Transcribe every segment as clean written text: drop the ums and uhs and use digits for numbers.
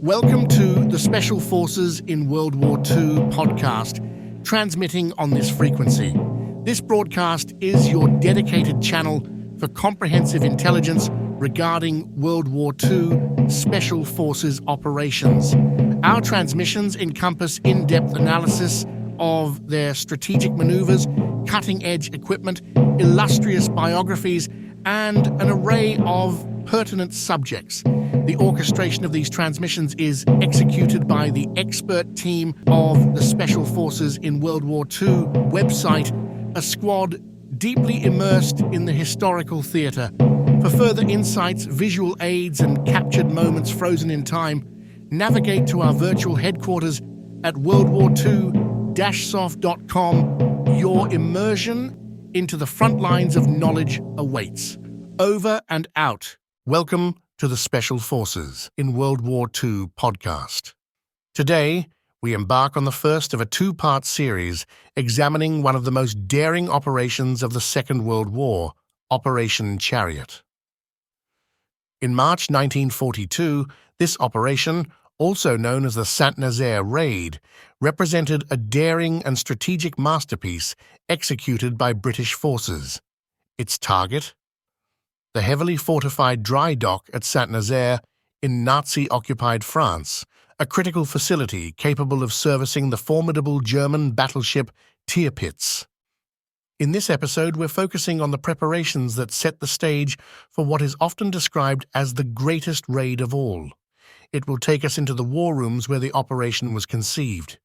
Welcome to the Special Forces in World War II podcast, transmitting on this frequency. This broadcast is your dedicated channel for comprehensive intelligence regarding World War II Special Forces operations. Our transmissions encompass in-depth analysis of their strategic maneuvers, cutting-edge equipment, illustrious biographies, and an array of pertinent subjects. The orchestration of these transmissions is executed by the expert team of the Special Forces in World War II website, a squad deeply immersed in the historical theatre. For further insights, visual aids, and captured moments frozen in time, navigate to our virtual headquarters at worldwar2-soft.com. Your immersion into the front lines of knowledge awaits. Over and out. Welcome to the Special Forces in World War II podcast. Today, we embark on the first of a two-part series examining one of the most daring operations of the Second World War, Operation Chariot. In March 1942, this operation, also known as the Saint-Nazaire Raid, represented a daring and strategic masterpiece executed by British forces. Its target? The heavily fortified dry dock at Saint-Nazaire in Nazi-occupied France, a critical facility capable of servicing the formidable German battleship Tirpitz. In this episode, we're focusing on the preparations that set the stage for what is often described as the greatest raid of all. It will take us into the war rooms where the operation was conceived.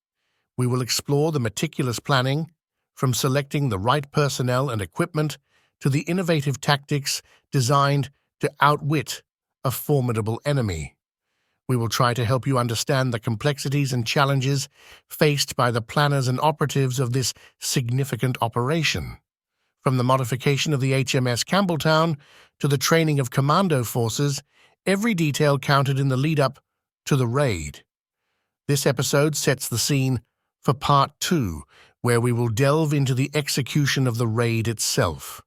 We will explore the meticulous planning, from selecting the right personnel and equipment to the innovative tactics designed to outwit a formidable enemy. We will try to help you understand the complexities and challenges faced by the planners and operatives of this significant operation. From the modification of the HMS Campbelltown to the training of commando forces, every detail counted in the lead-up to the raid. This episode sets the scene for Part 2, where we will delve into the execution of the raid itself.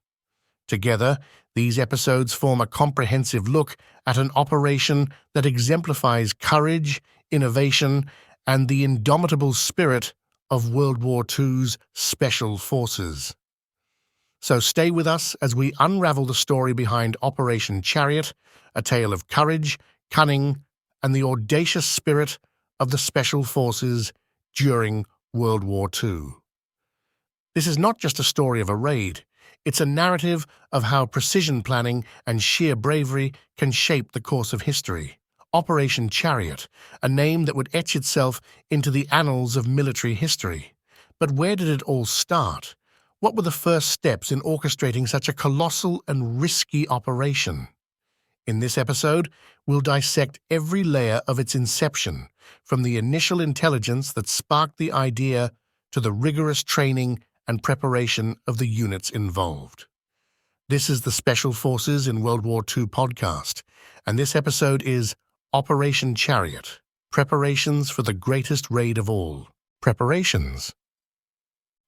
Together, these episodes form a comprehensive look at an operation that exemplifies courage, innovation, and the indomitable spirit of World War II's Special Forces. So stay with us as we unravel the story behind Operation Chariot, a tale of courage, cunning, and the audacious spirit of the Special Forces during World War II. This is not just a story of a raid. It's a narrative of how precision planning and sheer bravery can shape the course of history. Operation Chariot, a name that would etch itself into the annals of military history. But where did it all start? What were the first steps in orchestrating such a colossal and risky operation? In this episode, we'll dissect every layer of its inception, from the initial intelligence that sparked the idea to the rigorous training and preparation of the units involved. This is the Special Forces in World War II podcast, and this episode is Operation Chariot, Preparations for the Greatest Raid of All. Preparations.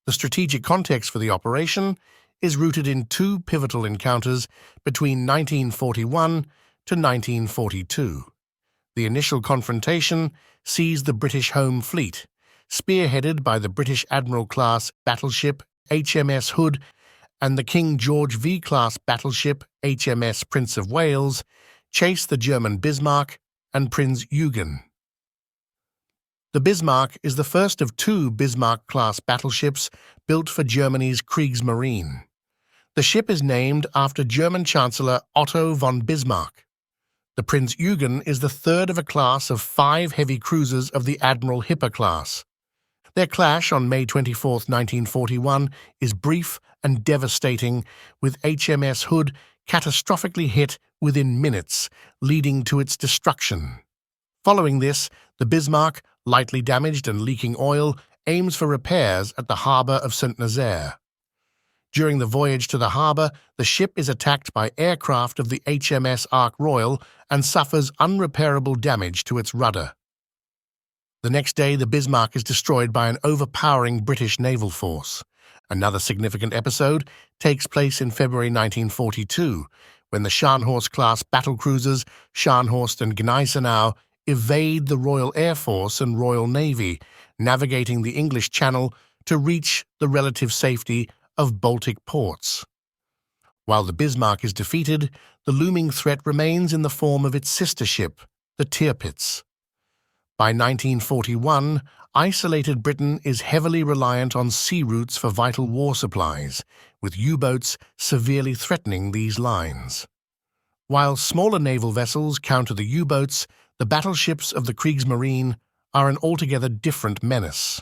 The strategic context for the operation is rooted in two pivotal encounters between 1941 to 1942. The initial confrontation sees the British Home Fleet, spearheaded by the British Admiral-class battleship HMS Hood and the King George V-class battleship HMS Prince of Wales, chase the German Bismarck and Prinz Eugen. The Bismarck is the first of two Bismarck-class battleships built for Germany's Kriegsmarine. The ship is named after German Chancellor Otto von Bismarck. The Prinz Eugen is the third of a class of 5 heavy cruisers of the Admiral Hipper class. Their clash on May 24, 1941, is brief and devastating, with HMS Hood catastrophically hit within minutes, leading to its destruction. Following this, the Bismarck, lightly damaged and leaking oil, aims for repairs at the harbour of Saint-Nazaire. During the voyage to the harbour, the ship is attacked by aircraft of the HMS Ark Royal and suffers unrepairable damage to its rudder. The next day, the Bismarck is destroyed by an overpowering British naval force. Another significant episode takes place in February 1942, when the Scharnhorst-class battlecruisers Scharnhorst and Gneisenau evade the Royal Air Force and Royal Navy, navigating the English Channel to reach the relative safety of Baltic ports. While the Bismarck is defeated, the looming threat remains in the form of its sister ship, the Tirpitz. By 1941, isolated Britain is heavily reliant on sea routes for vital war supplies, with U-boats severely threatening these lines. While smaller naval vessels counter the U-boats, the battleships of the Kriegsmarine are an altogether different menace.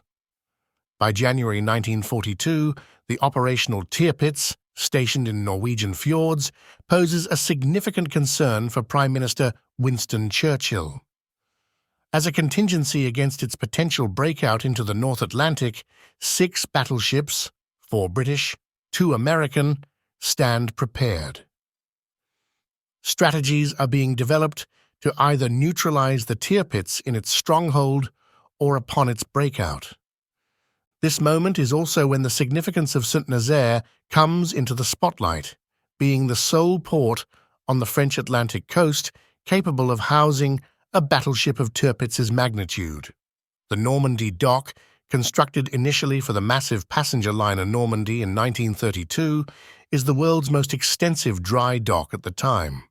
By January 1942, the operational Tirpitz, stationed in Norwegian fjords, poses a significant concern for Prime Minister Winston Churchill. As a contingency against its potential breakout into the North Atlantic, 6 battleships, 4 British, 2 American, stand prepared. Strategies are being developed to either neutralize the Tirpitz in its stronghold or upon its breakout. This moment is also when the significance of Saint-Nazaire comes into the spotlight, being the sole port on the French Atlantic coast capable of housing a battleship of Tirpitz's magnitude. The Normandy dock, constructed initially for the massive passenger liner Normandy in 1932, is the world's most extensive dry dock at the time.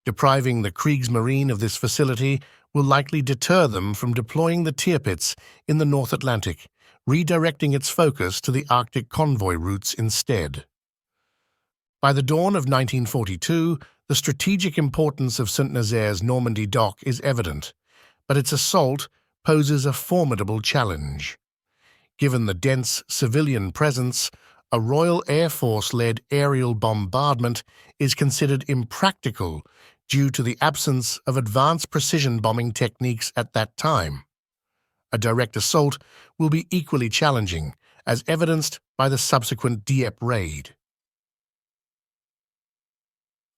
Depriving the Kriegsmarine of this facility will likely deter them from deploying the Tirpitz in the North Atlantic, redirecting its focus to the Arctic convoy routes instead. By the dawn of 1942, the strategic importance of Saint-Nazaire's Normandy dock is evident, but its assault poses a formidable challenge. Given the dense civilian presence, a Royal Air Force-led aerial bombardment is considered impractical due to the absence of advanced precision bombing techniques at that time. A direct assault will be equally challenging, as evidenced by the subsequent Dieppe raid.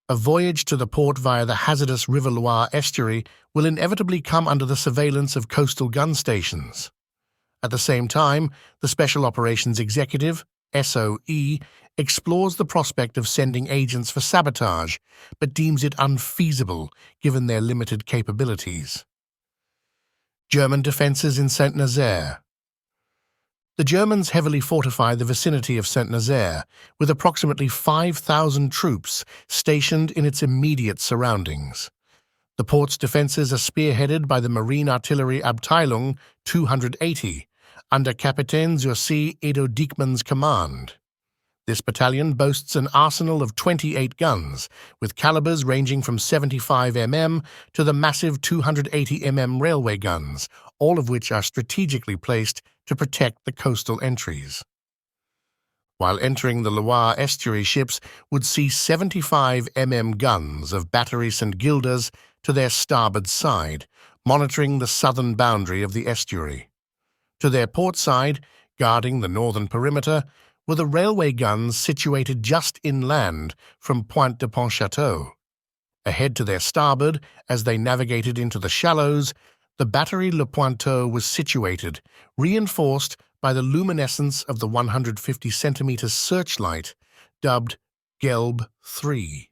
A voyage to the port via the hazardous River Loire estuary will inevitably come under the surveillance of coastal gun stations. At the same time, the Special Operations Executive, SOE, explores the prospect of sending agents for sabotage, but deems it unfeasible given their limited capabilities. German defenses in Saint-Nazaire. The Germans heavily fortify the vicinity of Saint-Nazaire, with approximately 5,000 troops stationed in its immediate surroundings. The port's defenses are spearheaded by the Marine Artillery Abteilung 280, under Kapitän zur See Edo Diekmann's command. This battalion boasts an arsenal of 28 guns, with calibers ranging from 75 mm to the massive 280 mm railway guns, all of which are strategically placed to protect the coastal entries. While entering the Loire estuary, ships would see 75 mm guns of Battery St. Gildas to their starboard side, monitoring the southern boundary of the estuary. To their port side, guarding the northern perimeter, were the railway guns situated just inland from Pointe de Pontchâteau. Ahead to their starboard, as they navigated into the shallows, the Batterie Le Pointeau was situated, reinforced by the luminescence of the 150 centimeter searchlight, dubbed Gelb 3.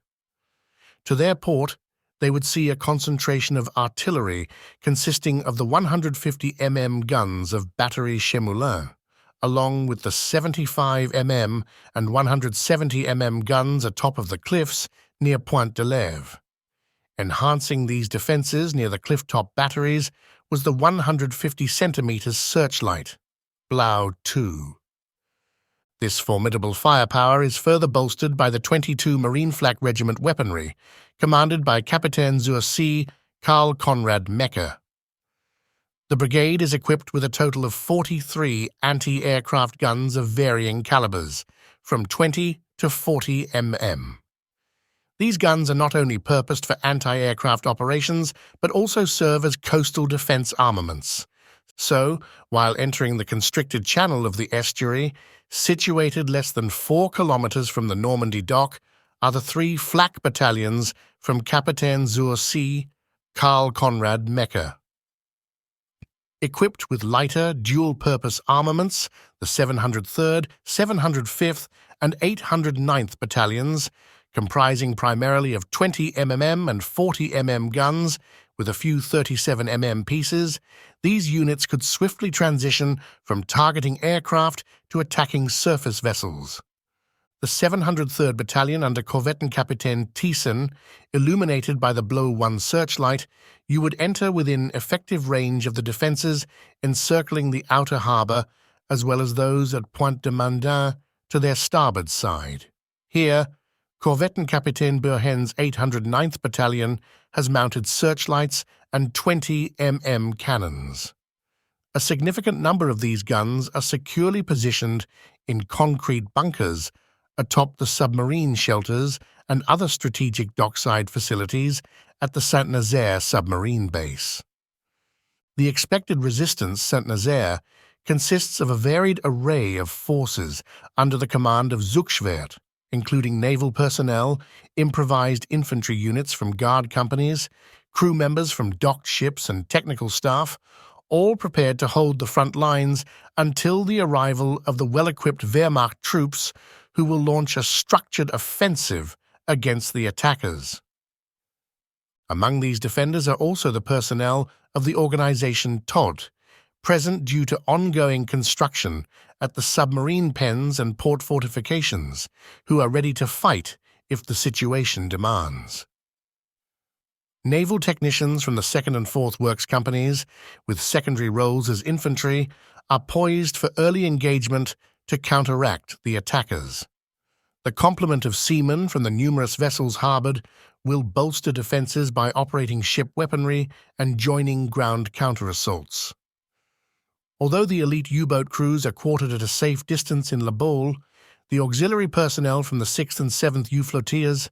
To their port, they would see a concentration of artillery consisting of the 150 mm guns of Batterie Chemoulin, along with the 75 mm and 170 mm guns atop of the cliffs near Pointe de Lève. Enhancing these defenses near the cliff-top batteries was the 150 centimeters searchlight, Blau 2. This formidable firepower is further bolstered by the 22 Marine Flak Regiment weaponry, commanded by Kapitän zur See Karl Konrad Mecker. The brigade is equipped with a total of 43 anti-aircraft guns of varying calibers, from 20 to 40 mm. These guns are not only purposed for anti-aircraft operations, but also serve as coastal defense armaments. So, while entering the constricted channel of the estuary, situated less than 4 kilometers from the Normandy dock, are the 3 flak battalions from Kapitän zur See Karl Konrad Mecker. Equipped with lighter, dual-purpose armaments, the 703rd, 705th, and 809th Battalions, comprising primarily of 20 mm and 40 mm guns, With a few 37 pieces, these units could swiftly transition from targeting aircraft to attacking surface vessels. The 703rd Battalion under Korvettenkapitän Thiessen, illuminated by the Blow 1 searchlight, you would enter within effective range of the defences encircling the outer harbour, as well as those at Pointe de Mandin to their starboard side. Here, Korvettenkapitän Burhen's 809th Battalion has mounted searchlights and 20 cannons. A significant number of these guns are securely positioned in concrete bunkers atop the submarine shelters and other strategic dockside facilities at the Saint-Nazaire submarine base. The expected resistance, Saint-Nazaire, consists of a varied array of forces under the command of Zugschwert, including naval personnel, improvised infantry units from guard companies, crew members from docked ships and technical staff, all prepared to hold the front lines until the arrival of the well-equipped Wehrmacht troops who will launch a structured offensive against the attackers. Among these defenders are also the personnel of the organization TOD, present due to ongoing construction at the submarine pens and port fortifications, who are ready to fight if the situation demands. Naval technicians from the 2nd and 4th Works Companies, with secondary roles as infantry, are poised for early engagement to counteract the attackers. The complement of seamen from the numerous vessels harboured will bolster defences by operating ship weaponry and joining ground counter-assaults. Although the elite U-boat crews are quartered at a safe distance in Le Baule, the auxiliary personnel from the 6th and 7th U-flotillas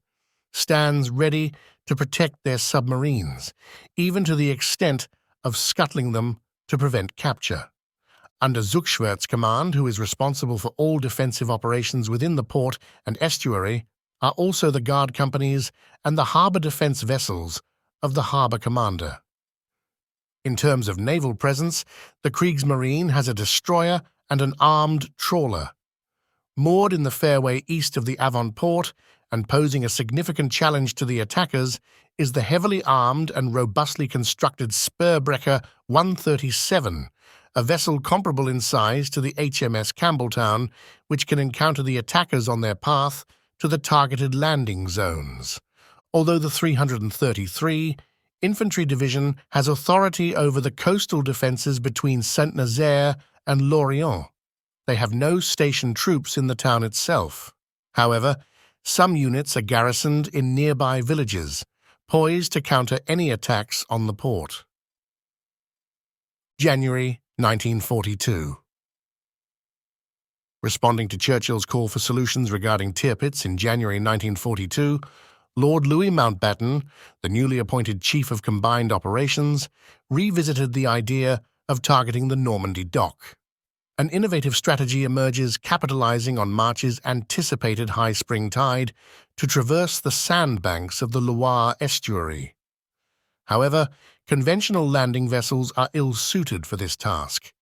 stands ready to protect their submarines, even to the extent of scuttling them to prevent capture. Under Zugschwert's command, who is responsible for all defensive operations within the port and estuary, are also the guard companies and the harbour defence vessels of the harbour commander. In terms of naval presence, the Kriegsmarine has a destroyer and an armed trawler. Moored in the fairway east of the avant-port and posing a significant challenge to the attackers is the heavily armed and robustly constructed Spurbrecher 137, a vessel comparable in size to the HMS Campbelltown, which can encounter the attackers on their path to the targeted landing zones. Although the 333 Infantry Division has authority over the coastal defences between Saint-Nazaire and Lorient, they have no stationed troops in the town itself. However, some units are garrisoned in nearby villages, poised to counter any attacks on the port. January 1942. Responding to Churchill's call for solutions regarding Tirpitz in January 1942, Lord Louis Mountbatten, the newly appointed Chief of Combined Operations, revisited the idea of targeting the Normandy dock. An innovative strategy emerges capitalizing on March's anticipated high spring tide to traverse the sandbanks of the Loire estuary. However, conventional landing vessels are ill-suited for this task.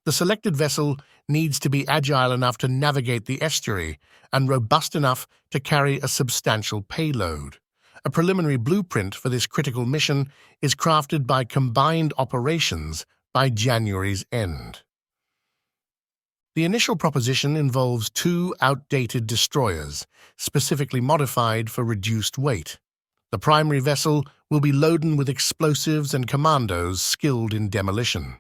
The selected vessel needs to be agile enough to navigate the estuary and robust enough to carry a substantial payload. A preliminary blueprint for this critical mission is crafted by Combined Operations by January's end. The initial proposition involves 2 outdated destroyers, specifically modified for reduced weight. The primary vessel will be loaded with explosives and commandos skilled in demolition.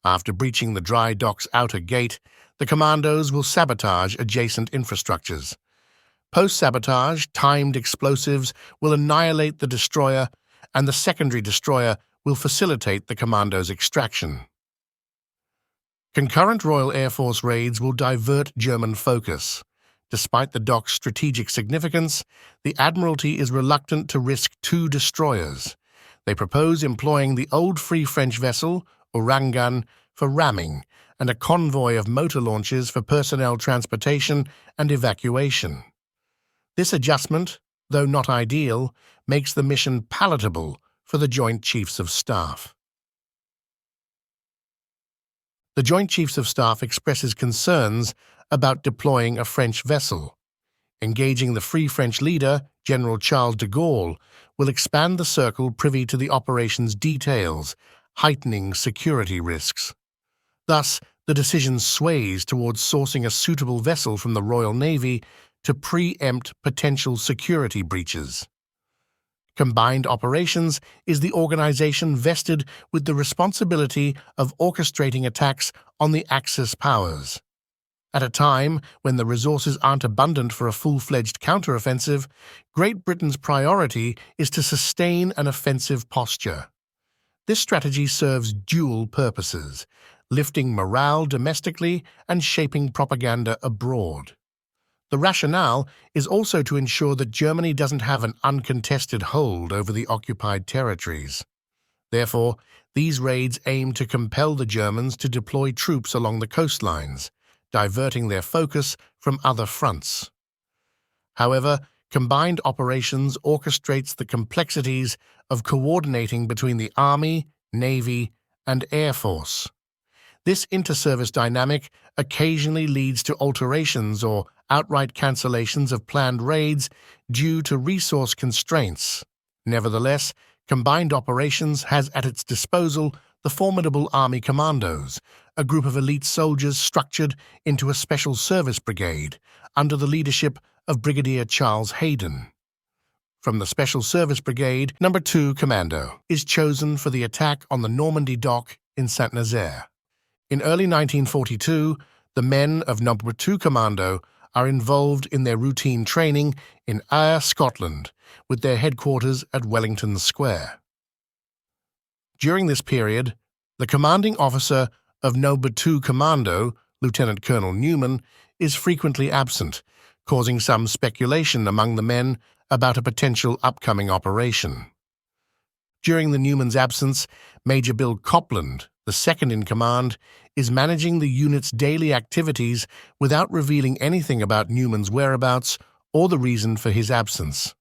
After breaching the dry dock's outer gate, the commandos will sabotage adjacent infrastructures. Post-sabotage, timed explosives will annihilate the destroyer, and the secondary destroyer will facilitate the commandos' extraction. Concurrent Royal Air Force raids will divert German focus. Despite the dock's strategic significance, the Admiralty is reluctant to risk 2 destroyers. They propose employing the old Free French vessel, Orangan, for ramming, and a convoy of motor launches for personnel transportation and evacuation. This adjustment, though not ideal, makes the mission palatable for the Joint Chiefs of Staff. The Joint Chiefs of Staff expresses concerns about deploying a French vessel. Engaging the Free French leader, General Charles de Gaulle, will expand the circle privy to the operation's details, heightening security risks. Thus, the decision sways towards sourcing a suitable vessel from the Royal Navy to preempt potential security breaches. Combined Operations is the organization vested with the responsibility of orchestrating attacks on the Axis powers. At a time when the resources aren't abundant for a full-fledged counteroffensive, Great Britain's priority is to sustain an offensive posture. This strategy serves dual purposes, lifting morale domestically and shaping propaganda abroad. The rationale is also to ensure that Germany doesn't have an uncontested hold over the occupied territories. Therefore, these raids aim to compel the Germans to deploy troops along the coastlines, diverting their focus from other fronts. However, Combined Operations orchestrates the complexities of coordinating between the Army, Navy, and Air Force. This inter-service dynamic occasionally leads to alterations or outright cancellations of planned raids due to resource constraints. Nevertheless, Combined Operations has at its disposal the formidable Army Commandos, a group of elite soldiers structured into a special service brigade under the leadership of Brigadier Charles Hayden. From the Special Service Brigade, No. 2 Commando is chosen for the attack on the Normandy dock in Saint-Nazaire. In early 1942, the men of No. 2 Commando are involved in their routine training in Ayr, Scotland, with their headquarters at Wellington Square. During this period, the commanding officer of No. 2 Commando, Lieutenant Colonel Newman, is frequently absent, causing some speculation among the men about a potential upcoming operation. During the Newman's absence, Major Bill Copland, the second in command, is managing the unit's daily activities without revealing anything about Newman's whereabouts or the reason for his absence.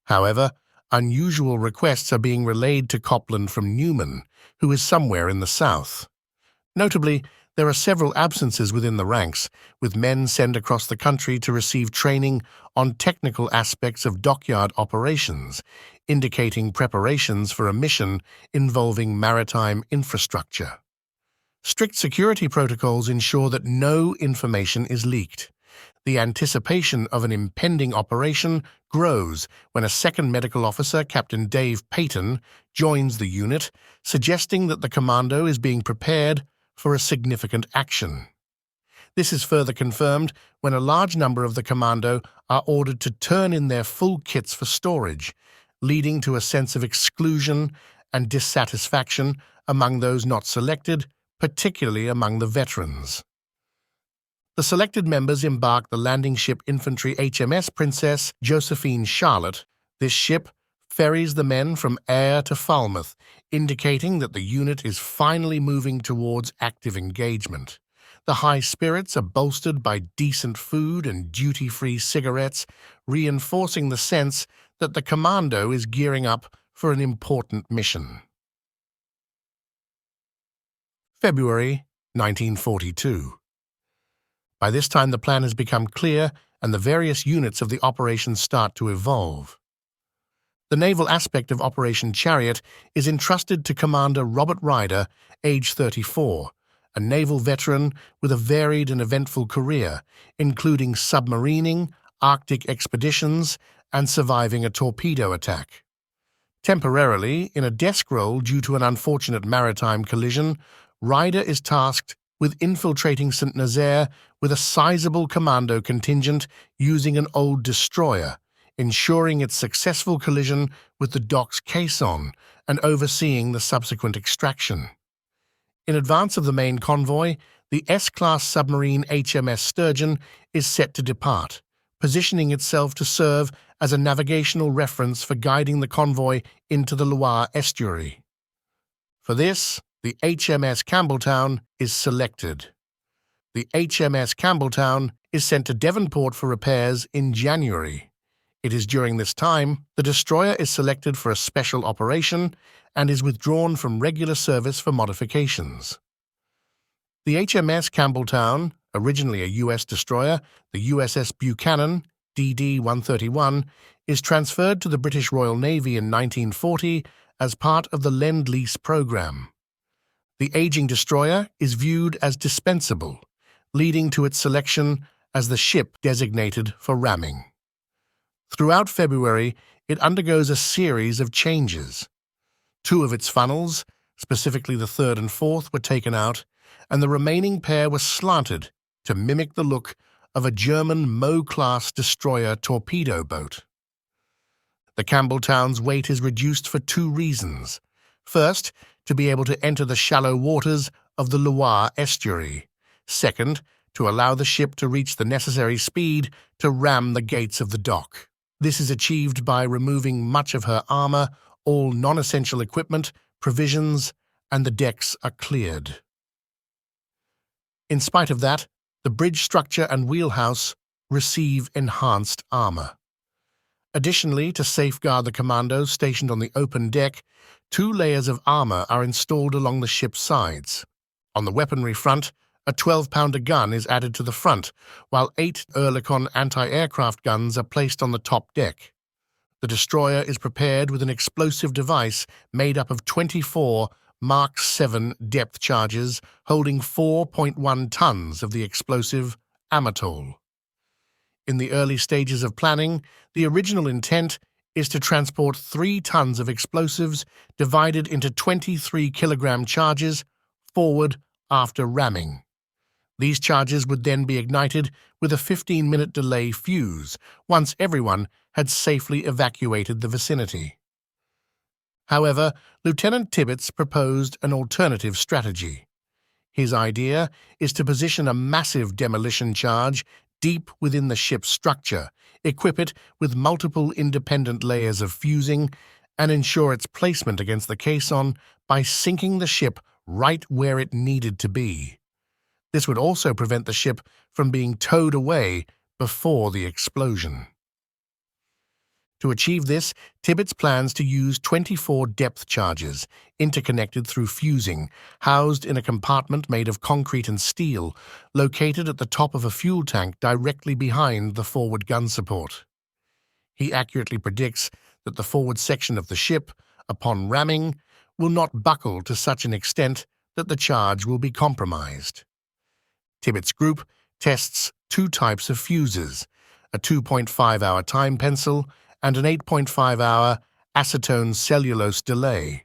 However, unusual requests are being relayed to Copland from Newman, who is somewhere in the south. Notably, there are several absences within the ranks, with men sent across the country to receive training on technical aspects of dockyard operations, indicating preparations for a mission involving maritime infrastructure. Strict security protocols ensure that no information is leaked. The anticipation of an impending operation grows when a second medical officer, Captain Dave Peyton, joins the unit, suggesting that the commando is being prepared for a significant action. This is further confirmed when a large number of the commando are ordered to turn in their full kits for storage, leading to a sense of exclusion and dissatisfaction among those not selected, particularly among the veterans. The selected members embark the landing ship infantry HMS Princess Josephine Charlotte. This ship ferries the men from Ayr to Falmouth, indicating that the unit is finally moving towards active engagement. The high spirits are bolstered by decent food and duty-free cigarettes, reinforcing the sense that the commando is gearing up for an important mission. February 1942. By this time, the plan has become clear and the various units of the operation start to evolve. The naval aspect of Operation Chariot is entrusted to Commander Robert Ryder, age 34, a naval veteran with a varied and eventful career, including submarining, Arctic expeditions, and surviving a torpedo attack. Temporarily, in a desk role due to an unfortunate maritime collision, Ryder is tasked with infiltrating Saint-Nazaire with a sizable commando contingent using an old destroyer, ensuring its successful collision with the dock's caisson and overseeing the subsequent extraction. In advance of the main convoy, the S-class submarine HMS Sturgeon is set to depart, positioning itself to serve as a navigational reference for guiding the convoy into the Loire estuary. For this, the HMS Campbelltown is selected. The HMS Campbelltown is sent to Devonport for repairs in January. It is during this time the destroyer is selected for a special operation and is withdrawn from regular service for modifications. The HMS Campbelltown, originally a U.S. destroyer, the USS Buchanan, DD-131, is transferred to the British Royal Navy in 1940 as part of the Lend-Lease program. The aging destroyer is viewed as dispensable, leading to its selection as the ship designated for ramming. Throughout February, it undergoes a series of changes. 2 of its funnels, specifically the 3rd and 4th, were taken out, and the remaining pair were slanted to mimic the look of a German Mo-class destroyer torpedo boat. The Campbelltown's weight is reduced for 2 reasons. First, to be able to enter the shallow waters of the Loire estuary. Second, to allow the ship to reach the necessary speed to ram the gates of the dock. This is achieved by removing much of her armor, all non-essential equipment, provisions, and the decks are cleared. In spite of that, the bridge structure and wheelhouse receive enhanced armor. Additionally, to safeguard the commandos stationed on the open deck, 2 layers of armor are installed along the ship's sides. On the weaponry front, a 12-pounder gun is added to the front, while 8 Oerlikon anti-aircraft guns are placed on the top deck. The destroyer is prepared with an explosive device made up of 24 Mark 7 depth charges holding 4.1 tons of the explosive Amatol. In the early stages of planning, the original intent is to transport 3 tons of explosives divided into 23-kilogram charges forward after ramming. These charges would then be ignited with a 15-minute delay fuse once everyone had safely evacuated the vicinity. However, Lieutenant Tirpitz proposed an alternative strategy. His idea is to position a massive demolition charge deep within the ship's structure, equip it with multiple independent layers of fusing, and ensure its placement against the caisson by sinking the ship right where it needed to be. This would also prevent the ship from being towed away before the explosion. To achieve this, Tirpitz plans to use 24 depth charges, interconnected through fusing, housed in a compartment made of concrete and steel, located at the top of a fuel tank directly behind the forward gun support. He accurately predicts that the forward section of the ship, upon ramming, will not buckle to such an extent that the charge will be compromised. Tirpitz's group tests 2 types of fuses, a 2.5-hour time pencil and an 8.5-hour acetone cellulose delay.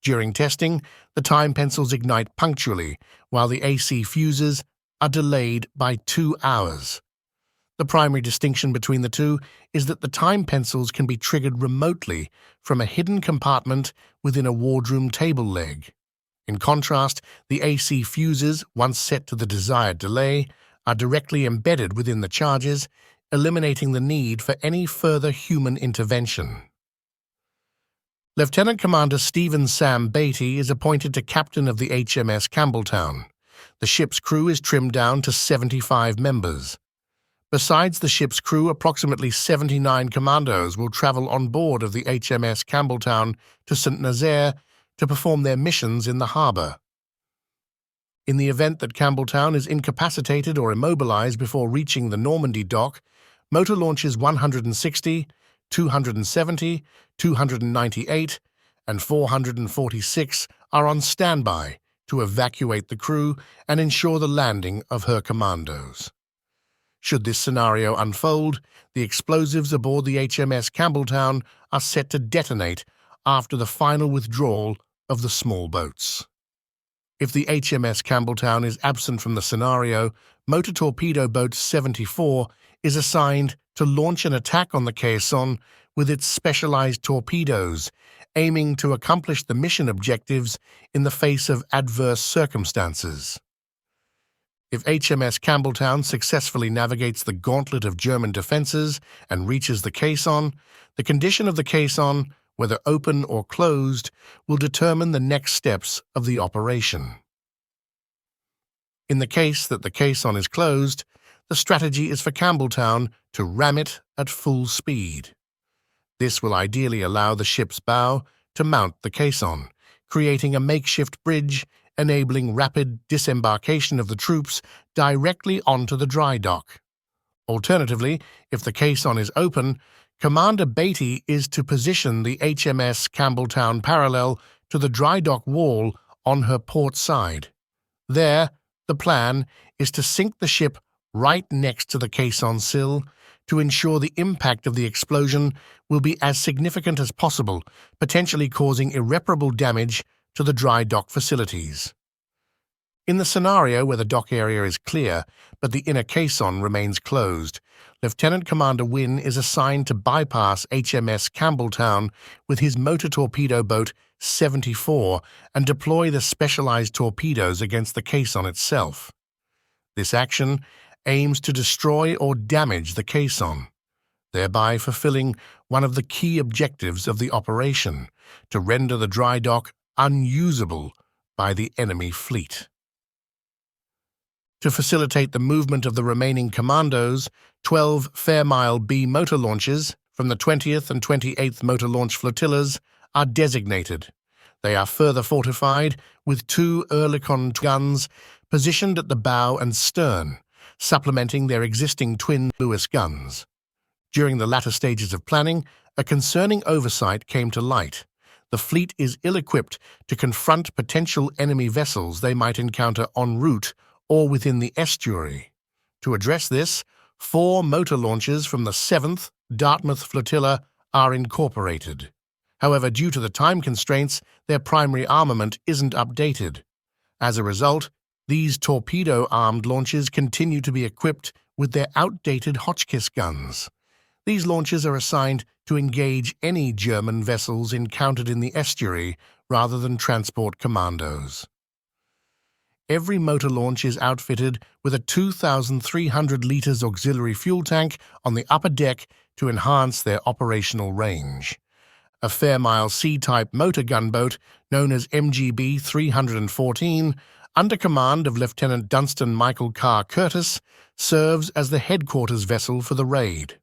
During testing, the time pencils ignite punctually, while the AC fuses are delayed by 2 hours. The primary distinction between the two is that the time pencils can be triggered remotely from a hidden compartment within a wardroom table leg. In contrast, the AC fuses, once set to the desired delay, are directly embedded within the charges, eliminating the need for any further human intervention. Lieutenant Commander Stephen Sam Beatty is appointed to captain of the HMS Campbelltown. The ship's crew is trimmed down to 75 members. Besides the ship's crew, approximately 79 commandos will travel on board of the HMS Campbelltown to Saint-Nazaire to perform their missions in the harbour. In the event that Campbelltown is incapacitated or immobilized before reaching the Normandy dock, motor launches 160, 270, 298, and 446 are on standby to evacuate the crew and ensure the landing of her commandos. Should this scenario unfold, the explosives aboard the HMS Campbelltown are set to detonate after the final withdrawal of the small boats. If the HMS Campbelltown is absent from the scenario, Motor Torpedo Boat 74 is assigned to launch an attack on the caisson with its specialized torpedoes, aiming to accomplish the mission objectives in the face of adverse circumstances. If HMS Campbelltown successfully navigates the gauntlet of German defenses and reaches the caisson, the condition of the caisson, whether open or closed, will determine the next steps of the operation. In the case that the caisson is closed, the strategy is for Campbelltown to ram it at full speed. This will ideally allow the ship's bow to mount the caisson, creating a makeshift bridge, enabling rapid disembarkation of the troops directly onto the dry dock. Alternatively, if the caisson is open, Commander Beatty is to position the HMS Campbelltown parallel to the dry dock wall on her port side. There, the plan is to sink the ship right next to the caisson sill to ensure the impact of the explosion will be as significant as possible, potentially causing irreparable damage to the dry dock facilities. In the scenario where the dock area is clear, but the inner caisson remains closed, Lieutenant Commander Wynne is assigned to bypass HMS Campbelltown with his motor torpedo boat 74 and deploy the specialized torpedoes against the caisson itself. This action aims to destroy or damage the caisson, thereby fulfilling one of the key objectives of the operation, to render the dry dock unusable by the enemy fleet. To facilitate the movement of the remaining commandos, 12 Fairmile B motor launches from the 20th and 28th Motor Launch Flotillas are designated. They are further fortified with 2 Oerlikon guns positioned at the bow and stern, supplementing their existing twin Lewis guns. During the latter stages of planning, a concerning oversight came to light. The fleet is ill-equipped to confront potential enemy vessels they might encounter en route or within the estuary. To address this, 4 motor launches from the 7th Dartmouth Flotilla are incorporated. However, due to the time constraints, their primary armament isn't updated. As a result, these torpedo-armed launches continue to be equipped with their outdated Hotchkiss guns. These launches are assigned to engage any German vessels encountered in the estuary rather than transport commandos. Every motor launch is outfitted with a 2,300 litres auxiliary fuel tank on the upper deck to enhance their operational range. A Fairmile C-type motor gunboat, known as MGB 314, under command of Lieutenant Dunstan Michael Carr Curtis, serves as the headquarters vessel for the raid.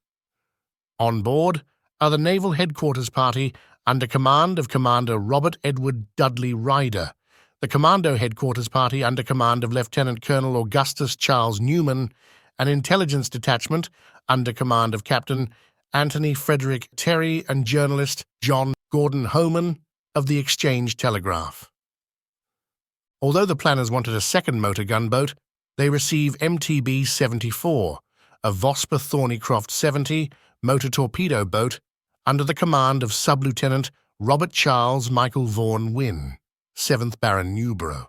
On board are the Naval Headquarters Party under command of Commander Robert Edward Dudley Ryder, the Commando Headquarters Party under command of Lieutenant Colonel Augustus Charles Newman, an intelligence detachment under command of Captain Anthony Frederick Terry and journalist John Gordon Homan of the Exchange Telegraph. Although the planners wanted a second motor gunboat, they receive MTB-74, a Vosper Thornycroft 70 motor torpedo boat under the command of Sub-Lieutenant Robert Charles Michael Vaughan Wynne, 7th Baron Newborough.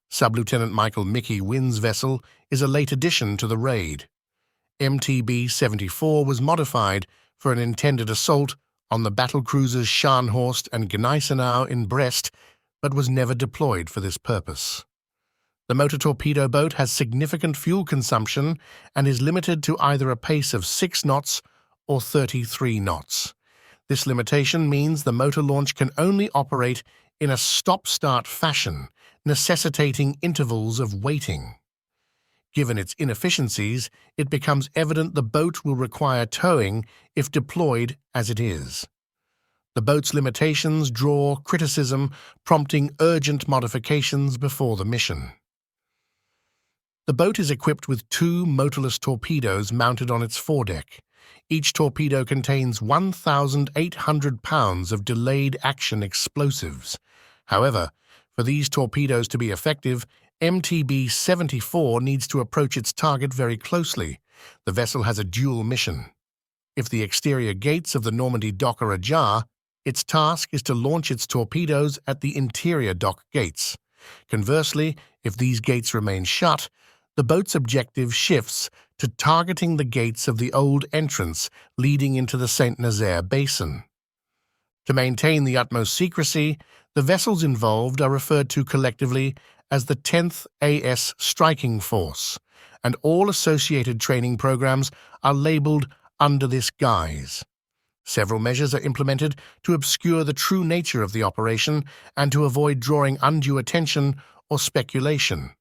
Sub-Lieutenant Michael Mickey Wynne's vessel is a late addition to the raid. MTB-74 was modified for an intended assault on the battlecruisers Scharnhorst and Gneisenau in Brest, but was never deployed for this purpose. The motor torpedo boat has significant fuel consumption and is limited to either a pace of 6 knots or 33 knots. This limitation means the motor launch can only operate in a stop-start fashion, necessitating intervals of waiting. Given its inefficiencies, it becomes evident the boat will require towing if deployed as it is. The boat's limitations draw criticism, prompting urgent modifications before the mission. The boat is equipped with 2 motorless torpedoes mounted on its foredeck. Each torpedo contains 1,800 pounds of delayed action explosives. However, for these torpedoes to be effective, MTB-74 needs to approach its target very closely. The vessel has a dual mission. If the exterior gates of the Normandy dock are ajar, its task is to launch its torpedoes at the interior dock gates. Conversely, if these gates remain shut, the boat's objective shifts to targeting the gates of the old entrance leading into the Saint-Nazaire basin. To maintain the utmost secrecy, the vessels involved are referred to collectively as the 10th AS Striking Force, and all associated training programs are labeled under this guise. Several measures are implemented to obscure the true nature of the operation and to avoid drawing undue attention or speculation.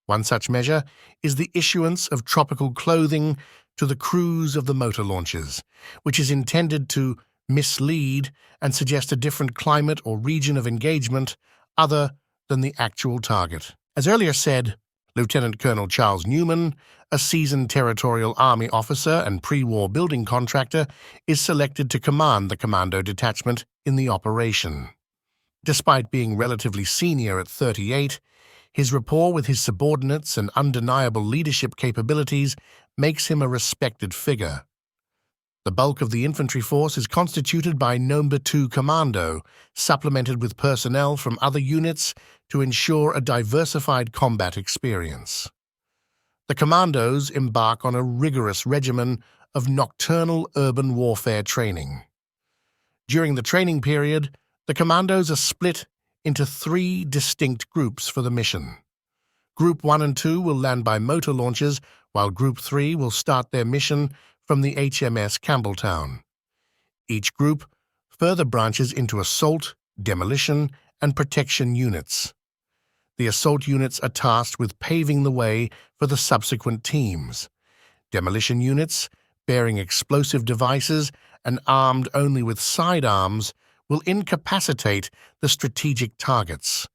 One such measure is the issuance of tropical clothing to the crews of the motor launches, which is intended to mislead and suggest a different climate or region of engagement other than the actual target. As earlier said, Lieutenant Colonel Charles Newman, a seasoned territorial army officer and pre-war building contractor, is selected to command the commando detachment in the operation. Despite being relatively senior at 38, his rapport with his subordinates and undeniable leadership capabilities makes him a respected figure. The bulk of the infantry force is constituted by No. 2 Commando, supplemented with personnel from other units to ensure a diversified combat experience. The commandos embark on a rigorous regimen of nocturnal urban warfare training. During the training period, the commandos are split into 3 distinct groups for the mission. Group 1 and 2 will land by motor launches, while Group 3 will start their mission from the HMS Campbelltown. Each group further branches into assault, demolition, and protection units. The assault units are tasked with paving the way for the subsequent teams. Demolition units, bearing explosive devices and armed only with sidearms, will incapacitate the strategic targets.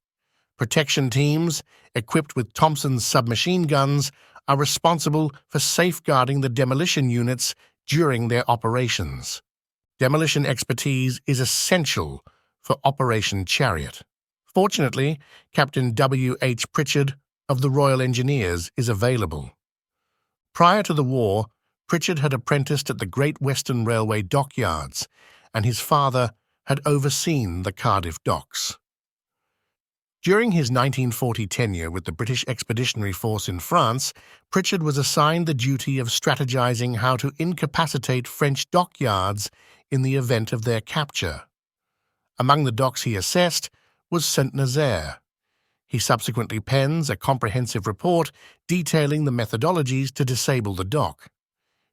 Protection teams, equipped with Thompson's submachine guns, are responsible for safeguarding the demolition units during their operations. Demolition expertise is essential for Operation Chariot. Fortunately, Captain W. H. Pritchard of the Royal Engineers is available. Prior to the war, Pritchard had apprenticed at the Great Western Railway dockyards, and his father had overseen the Cardiff docks. During his 1940 tenure with the British Expeditionary Force in France, Pritchard was assigned the duty of strategizing how to incapacitate French dockyards in the event of their capture. Among the docks he assessed was Saint-Nazaire. He subsequently pens a comprehensive report detailing the methodologies to disable the dock.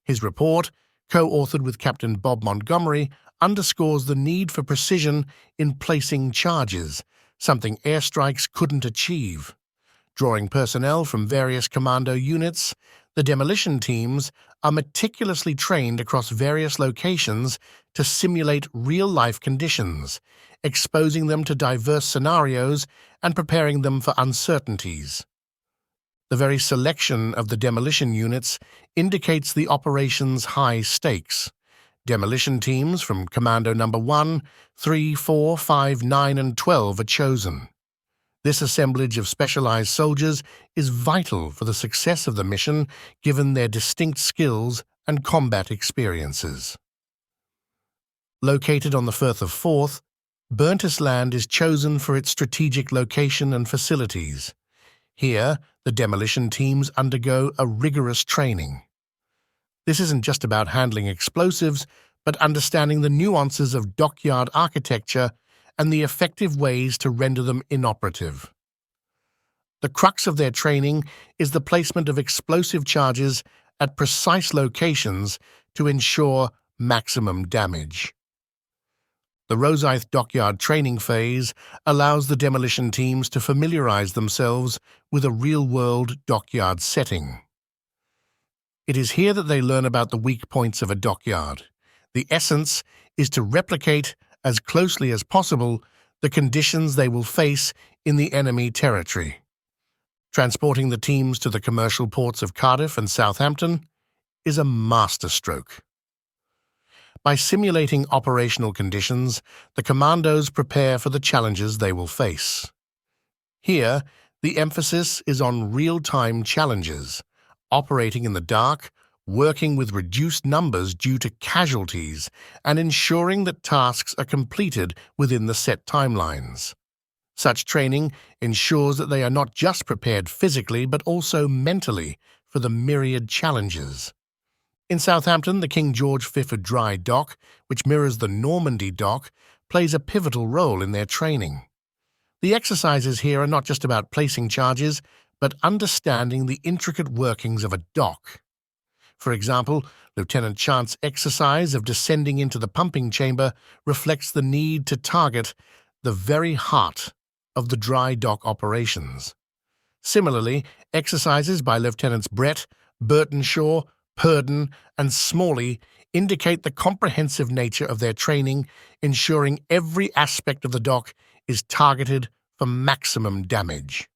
His report, co-authored with Captain Bob Montgomery, underscores the need for precision in placing charges, something airstrikes couldn't achieve. Drawing personnel from various commando units, the demolition teams are meticulously trained across various locations to simulate real-life conditions, exposing them to diverse scenarios and preparing them for uncertainties. The very selection of the demolition units indicates the operation's high stakes. Demolition teams from Commando No. 1, 3, 4, 5, 9, and 12 are chosen. This assemblage of specialized soldiers is vital for the success of the mission, given their distinct skills and combat experiences. Located on the Firth of Forth, Burntis Land is chosen for its strategic location and facilities. Here, the demolition teams undergo a rigorous training. This isn't just about handling explosives, but understanding the nuances of dockyard architecture and the effective ways to render them inoperative. The crux of their training is the placement of explosive charges at precise locations to ensure maximum damage. The Rosyth Dockyard training phase allows the demolition teams to familiarize themselves with a real-world dockyard setting. It is here that they learn about the weak points of a dockyard. The essence is to replicate, as closely as possible, the conditions they will face in the enemy territory. Transporting the teams to the commercial ports of Cardiff and Southampton is a masterstroke. By simulating operational conditions, the commandos prepare for the challenges they will face. Here, the emphasis is on real-time challenges, operating in the dark, working with reduced numbers due to casualties, and ensuring that tasks are completed within the set timelines. Such training ensures that they are not just prepared physically but also mentally for the myriad challenges. In Southampton, the King George V Dry Dock, which mirrors the Normandy Dock, plays a pivotal role in their training. The exercises here are not just about placing charges, but understanding the intricate workings of a dock. For example, Lieutenant Chant's exercise of descending into the pumping chamber reflects the need to target the very heart of the dry dock operations. Similarly, exercises by Lieutenants Brett, Burtonshaw, Purden, and Smalley indicate the comprehensive nature of their training, ensuring every aspect of the dock is targeted for maximum damage.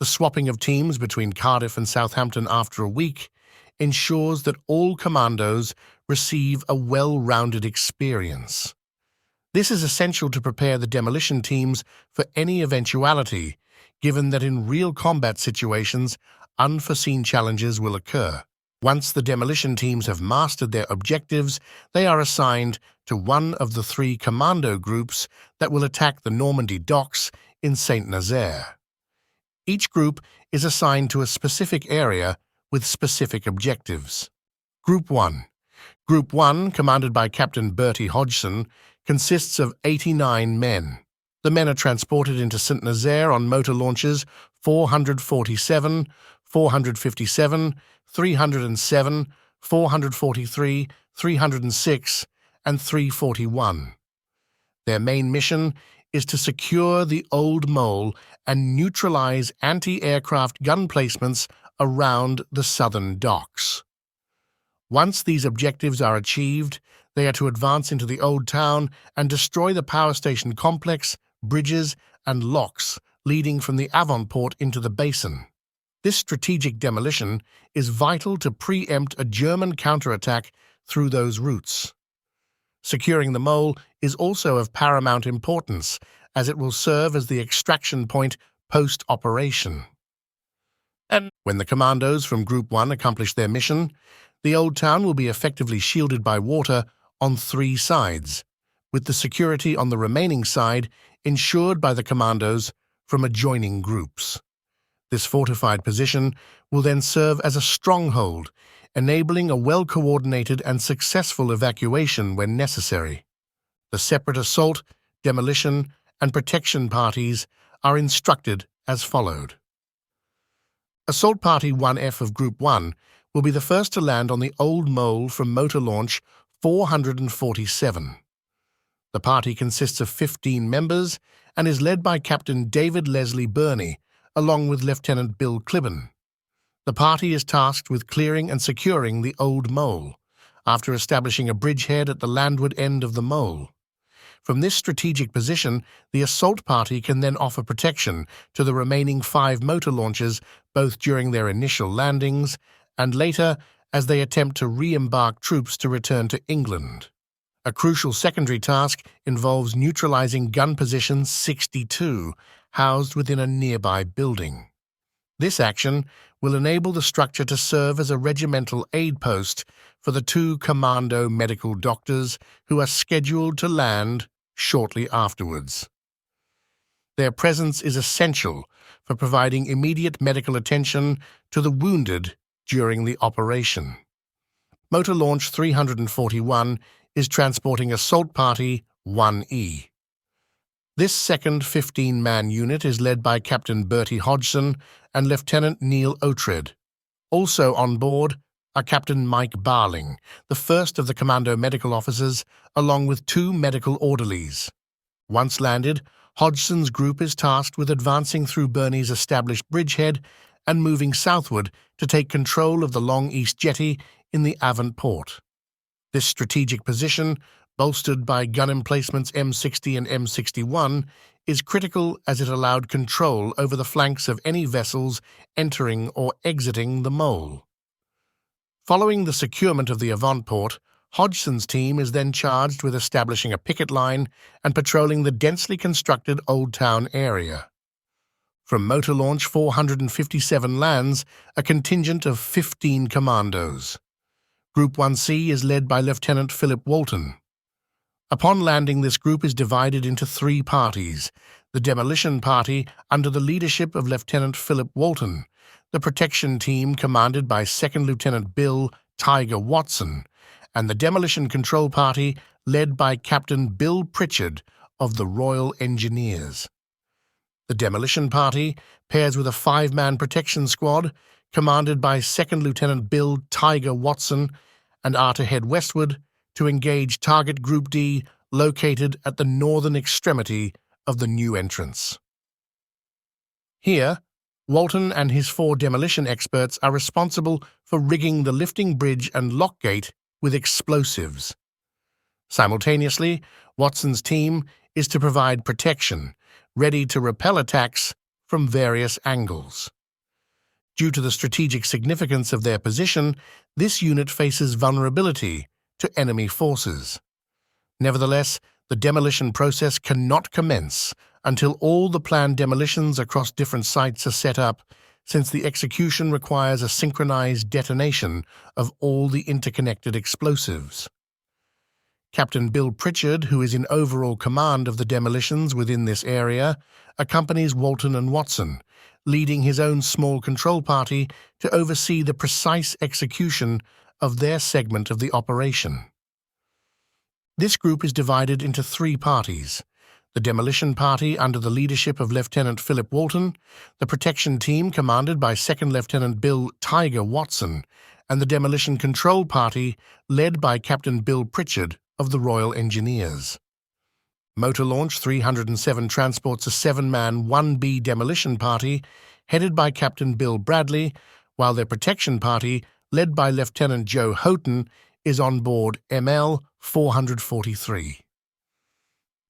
The swapping of teams between Cardiff and Southampton after a week ensures that all commandos receive a well-rounded experience. This is essential to prepare the demolition teams for any eventuality, given that in real combat situations, unforeseen challenges will occur. Once the demolition teams have mastered their objectives, they are assigned to one of the 3 commando groups that will attack the Normandy docks in Saint-Nazaire. Each group is assigned to a specific area with specific objectives. Group 1. Group 1, commanded by Captain Bertie Hodgson, consists of 89 men. The men are transported into Saint-Nazaire on motor launches 447, 457, 307, 443, 306, and 341. Their main mission is to secure the Old Mole and neutralize anti-aircraft gun placements around the southern docks. Once these objectives are achieved, they are to advance into the Old Town and destroy the power station complex, bridges, and locks leading from the avant-port into the basin. This strategic demolition is vital to preempt a German counterattack through those routes. Securing the mole is also of paramount importance, as it will serve as the extraction point post-operation. And when the commandos from Group 1 accomplish their mission, the Old Town will be effectively shielded by water on 3 sides, with the security on the remaining side ensured by the commandos from adjoining groups. This fortified position will then serve as a stronghold, enabling a well-coordinated and successful evacuation when necessary. The separate assault, demolition, and protection parties are instructed as followed. Assault Party 1F of Group 1 will be the first to land on the Old Mole from motor launch 447. The party consists of 15 members and is led by Captain David Leslie Burney, along with Lieutenant Bill Clibben. The party is tasked with clearing and securing the Old Mole, after establishing a bridgehead at the landward end of the mole. From this strategic position, the assault party can then offer protection to the remaining 5 motor launches both during their initial landings and later as they attempt to re-embark troops to return to England. A crucial secondary task involves neutralizing gun position 62, housed within a nearby building. This action will enable the structure to serve as a regimental aid post for the 2 commando medical doctors who are scheduled to land shortly afterwards. Their presence is essential for providing immediate medical attention to the wounded during the operation. Motor Launch 341 is transporting Assault Party 1E. This second 15-man unit is led by Captain Bertie Hodgson and Lieutenant Neil Oughtred. Also on board are Captain Mike Barling, the first of the commando medical officers, along with 2 medical orderlies. Once landed, Hodgson's group is tasked with advancing through Burney's established bridgehead and moving southward to take control of the Long East Jetty in the avant-port. This strategic position, bolstered by gun emplacements M60 and M61, is critical as it allowed control over the flanks of any vessels entering or exiting the mole. Following the securement of the avant-port, Hodgson's team is then charged with establishing a picket line and patrolling the densely constructed Old Town area. From Motor Launch 457 lands a contingent of 15 commandos. Group 1C is led by Lieutenant Philip Walton. Upon landing, this group is divided into 3 parties: the demolition party under the leadership of Lieutenant Philip Walton, the protection team commanded by 2nd Lieutenant Bill Tiger Watson, and the demolition control party led by Captain Bill Pritchard of the Royal Engineers. The demolition party pairs with a 5-man protection squad commanded by 2nd Lieutenant Bill Tiger Watson and are to head westward to engage Target Group D located at the northern extremity of the new entrance. Here, Walton and his 4 demolition experts are responsible for rigging the lifting bridge and lock gate with explosives. Simultaneously, Watson's team is to provide protection, ready to repel attacks from various angles. Due to the strategic significance of their position, this unit faces vulnerability to enemy forces. Nevertheless, the demolition process cannot commence until all the planned demolitions across different sites are set up, since the execution requires a synchronized detonation of all the interconnected explosives. Captain Bill Pritchard, who is in overall command of the demolitions within this area, accompanies Walton and Watson, leading his own small control party to oversee the precise execution of their segment of the operation. This group is divided into 3 parties: the demolition party under the leadership of Lieutenant Philip Walton, the protection team commanded by Second Lieutenant Bill Tiger Watson, and the demolition control party led by Captain Bill Pritchard of the Royal Engineers. Motor Launch 307 transports a 7-man 1B demolition party headed by Captain Bill Bradley, while their protection party, led by Lieutenant Joe Houghton, is on board ML 443.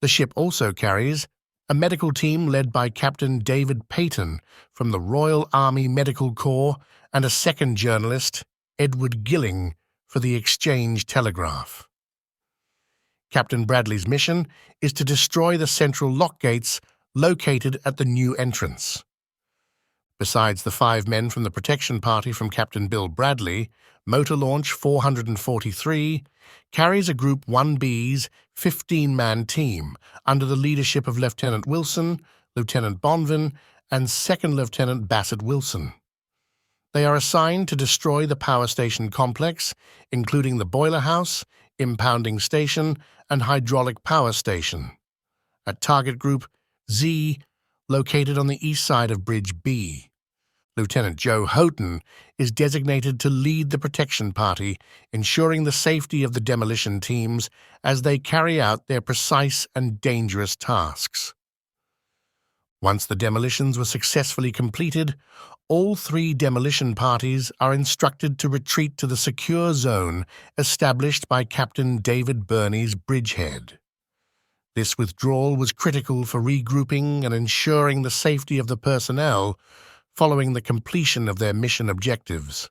The ship also carries a medical team led by Captain David Peyton from the Royal Army Medical Corps and a second journalist, Edward Gilling, for the Exchange Telegraph. Captain Bradley's mission is to destroy the central lock gates located at the new entrance. Besides the 5 men from the protection party from Captain Bill Bradley, Motor Launch 443 carries a Group 1B's 15-man team under the leadership of Lieutenant Wilson, Lieutenant Bonvin, and Second Lieutenant Bassett Wilson. They are assigned to destroy the power station complex, including the boiler house, impounding station, and hydraulic power station, at Target Group Z, located on the east side of Bridge B. Lieutenant Joe Houghton is designated to lead the protection party, ensuring the safety of the demolition teams as they carry out their precise and dangerous tasks. Once the demolitions were successfully completed, all 3 demolition parties are instructed to retreat to the secure zone established by Captain David Burney's bridgehead. This withdrawal was critical for regrouping and ensuring the safety of the personnel following the completion of their mission objectives.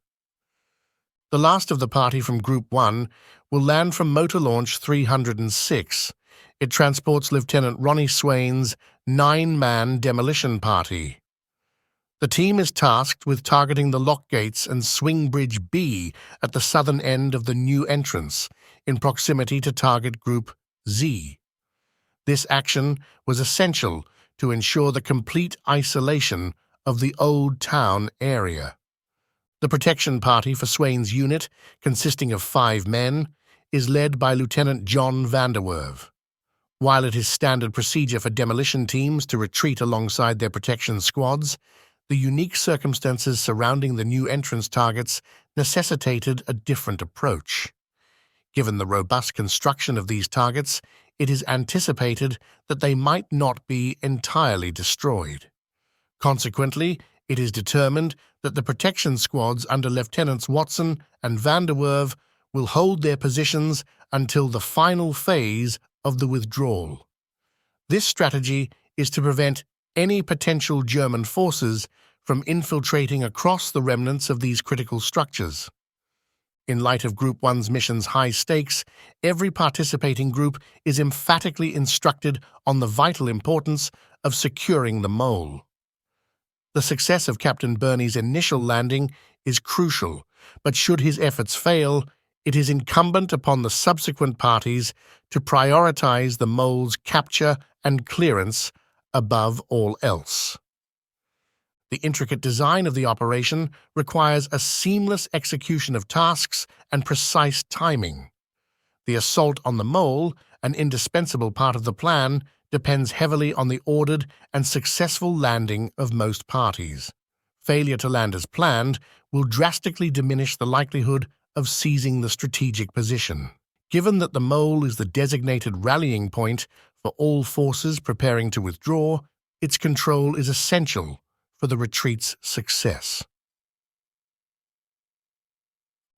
The last of the party from Group 1 will land from Motor Launch 306. It transports Lieutenant Ronnie Swain's 9-man demolition party. The team is tasked with targeting the lock gates and swing bridge B at the southern end of the new entrance, in proximity to Target Group Z. This action was essential to ensure the complete isolation of the Old Town area. The protection party for Swain's unit, consisting of 5 men, is led by Lieutenant John Vanderwerve. While it is standard procedure for demolition teams to retreat alongside their protection squads, the unique circumstances surrounding the new entrance targets necessitated a different approach. Given the robust construction of these targets, it is anticipated that they might not be entirely destroyed. Consequently, it is determined that the protection squads under Lieutenants Watson and Vanderwerve will hold their positions until the final phase of the withdrawal. This strategy is to prevent any potential German forces from infiltrating across the remnants of these critical structures. In light of Group 1's mission's high stakes, every participating group is emphatically instructed on the vital importance of securing the mole. The success of Captain Burney's initial landing is crucial, but should his efforts fail, it is incumbent upon the subsequent parties to prioritize the mole's capture and clearance above all else. The intricate design of the operation requires a seamless execution of tasks and precise timing. The assault on the mole, an indispensable part of the plan, depends heavily on the ordered and successful landing of most parties. Failure to land as planned will drastically diminish the likelihood of seizing the strategic position. Given that the mole is the designated rallying point for all forces preparing to withdraw, its control is essential for the retreat's success.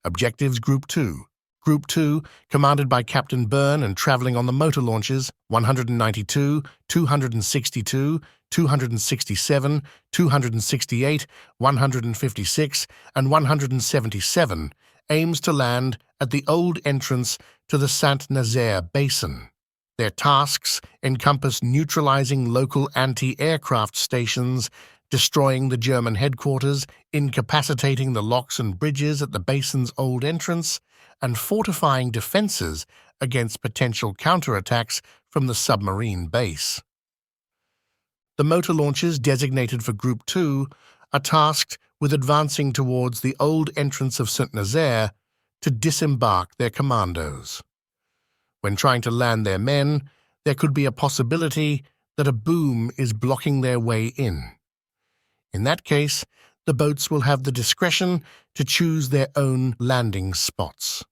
Objectives Group 2: Group 2, commanded by Captain Byrne and traveling on the motor launches 192, 262, 267, 268, 156, and 177, aims to land at the old entrance to the Saint-Nazaire Basin. Their tasks encompass neutralizing local anti-aircraft stations, destroying the German headquarters, incapacitating the locks and bridges at the basin's old entrance, and fortifying defenses against potential counterattacks from the submarine base. The motor launches designated for Group 2 are tasked with advancing towards the old entrance of Saint-Nazaire to disembark their commandos. When trying to land their men, there could be a possibility that a boom is blocking their way in. In that case, the boats will have the discretion to choose their own landing spots.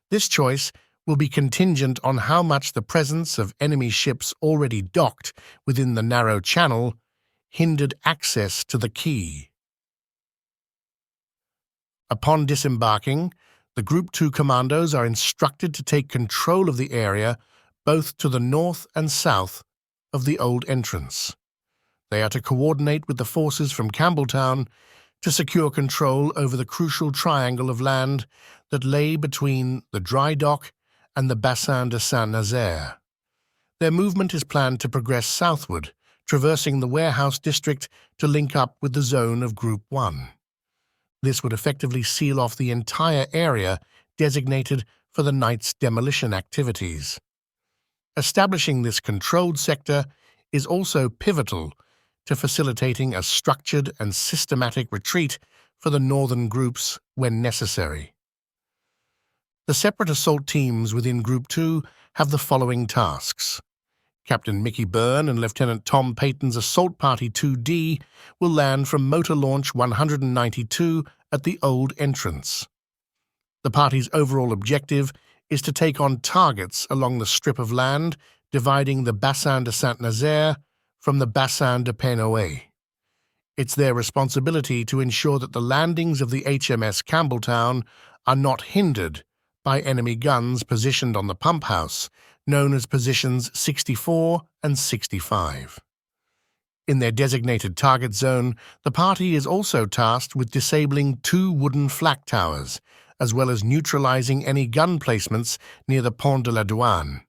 This choice will be contingent on how much the presence of enemy ships already docked within the narrow channel hindered access to the quay. Upon disembarking, the Group 2 commandos are instructed to take control of the area both to the north and south of the old entrance. They are to coordinate with the forces from Campbelltown to secure control over the crucial triangle of land that lay between the dry dock and the Bassin de Saint-Nazaire. Their movement is planned to progress southward, traversing the warehouse district to link up with the zone of Group 1. This would effectively seal off the entire area designated for the night's demolition activities. Establishing this controlled sector is also pivotal to facilitating a structured and systematic retreat for the northern groups when necessary. The separate assault teams within Group 2 have the following tasks. Captain Mickey Byrne and Lieutenant Tom Payton's Assault Party 2D will land from Motor Launch 192 at the old entrance. The party's overall objective is to take on targets along the strip of land dividing the Bassin de Saint-Nazaire from the Bassin de Penhoet. It's their responsibility to ensure that the landings of the HMS Campbelltown are not hindered by enemy guns positioned on the pump house, known as positions 64 and 65. In their designated target zone, the party is also tasked with disabling 2 wooden flak towers, as well as neutralizing any gun placements near the Pont de la Douane.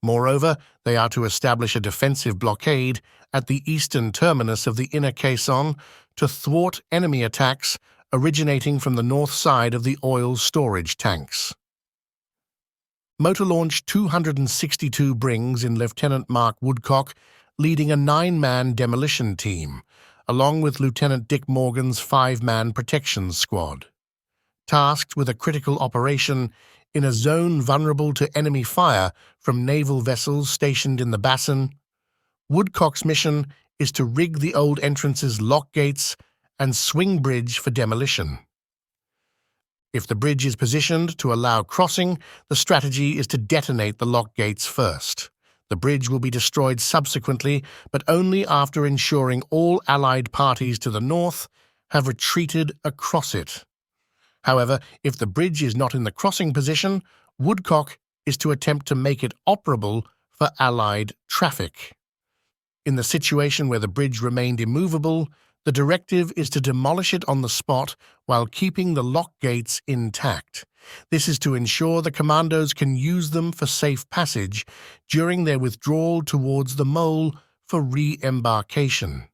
Moreover, they are to establish a defensive blockade at the eastern terminus of the inner caisson to thwart enemy attacks originating from the north side of the oil storage tanks. Motor Launch 262 brings in Lieutenant Mark Woodcock leading a 9-man demolition team, along with Lieutenant Dick Morgan's 5-man protection squad. Tasked with a critical operation in a zone vulnerable to enemy fire from naval vessels stationed in the basin, Woodcock's mission is to rig the old entrance's lock gates and swing bridge for demolition. If the bridge is positioned to allow crossing, the strategy is to detonate the lock gates first. The bridge will be destroyed subsequently, but only after ensuring all Allied parties to the north have retreated across it. However, if the bridge is not in the crossing position, Woodcock is to attempt to make it operable for Allied traffic. In the situation where the bridge remained immovable, the directive is to demolish it on the spot while keeping the lock gates intact. This is to ensure the commandos can use them for safe passage during their withdrawal towards the mole for re-embarkation.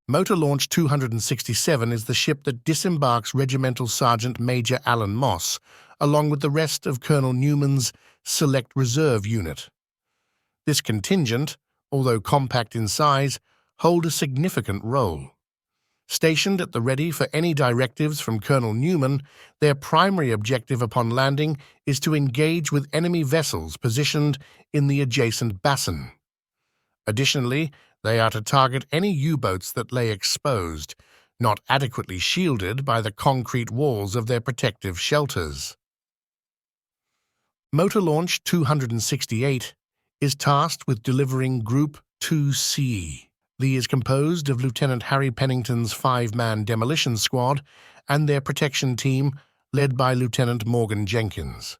Motor Launch 267 is the ship that disembarks Regimental Sergeant Major Alan Moss, along with the rest of Colonel Newman's Select Reserve Unit. This contingent, although compact in size, hold a significant role. Stationed at the ready for any directives from Colonel Newman, their primary objective upon landing is to engage with enemy vessels positioned in the adjacent basin. Additionally, they are to target any U-boats that lay exposed, not adequately shielded by the concrete walls of their protective shelters. Motor Launch 268 is tasked with delivering Group 2C. Lee is composed of Lieutenant Harry Pennington's 5-man demolition squad and their protection team led by Lieutenant Morgan Jenkins.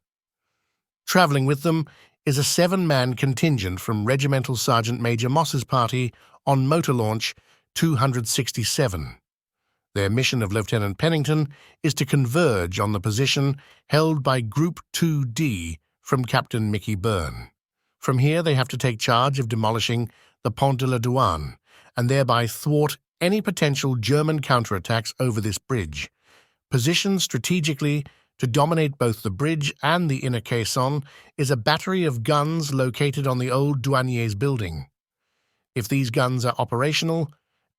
Traveling with them is a 7-man contingent from Regimental Sergeant Major Moss's party on motor launch 267. Their mission of Lieutenant Pennington is to converge on the position held by Group 2D from Captain Mickey Byrne. From here, they have to take charge of demolishing the Pont de la Douane and thereby thwart any potential German counterattacks over this bridge. Positioned strategically to dominate both the bridge and the inner caisson is a battery of guns located on the old douanier's building. If these guns are operational,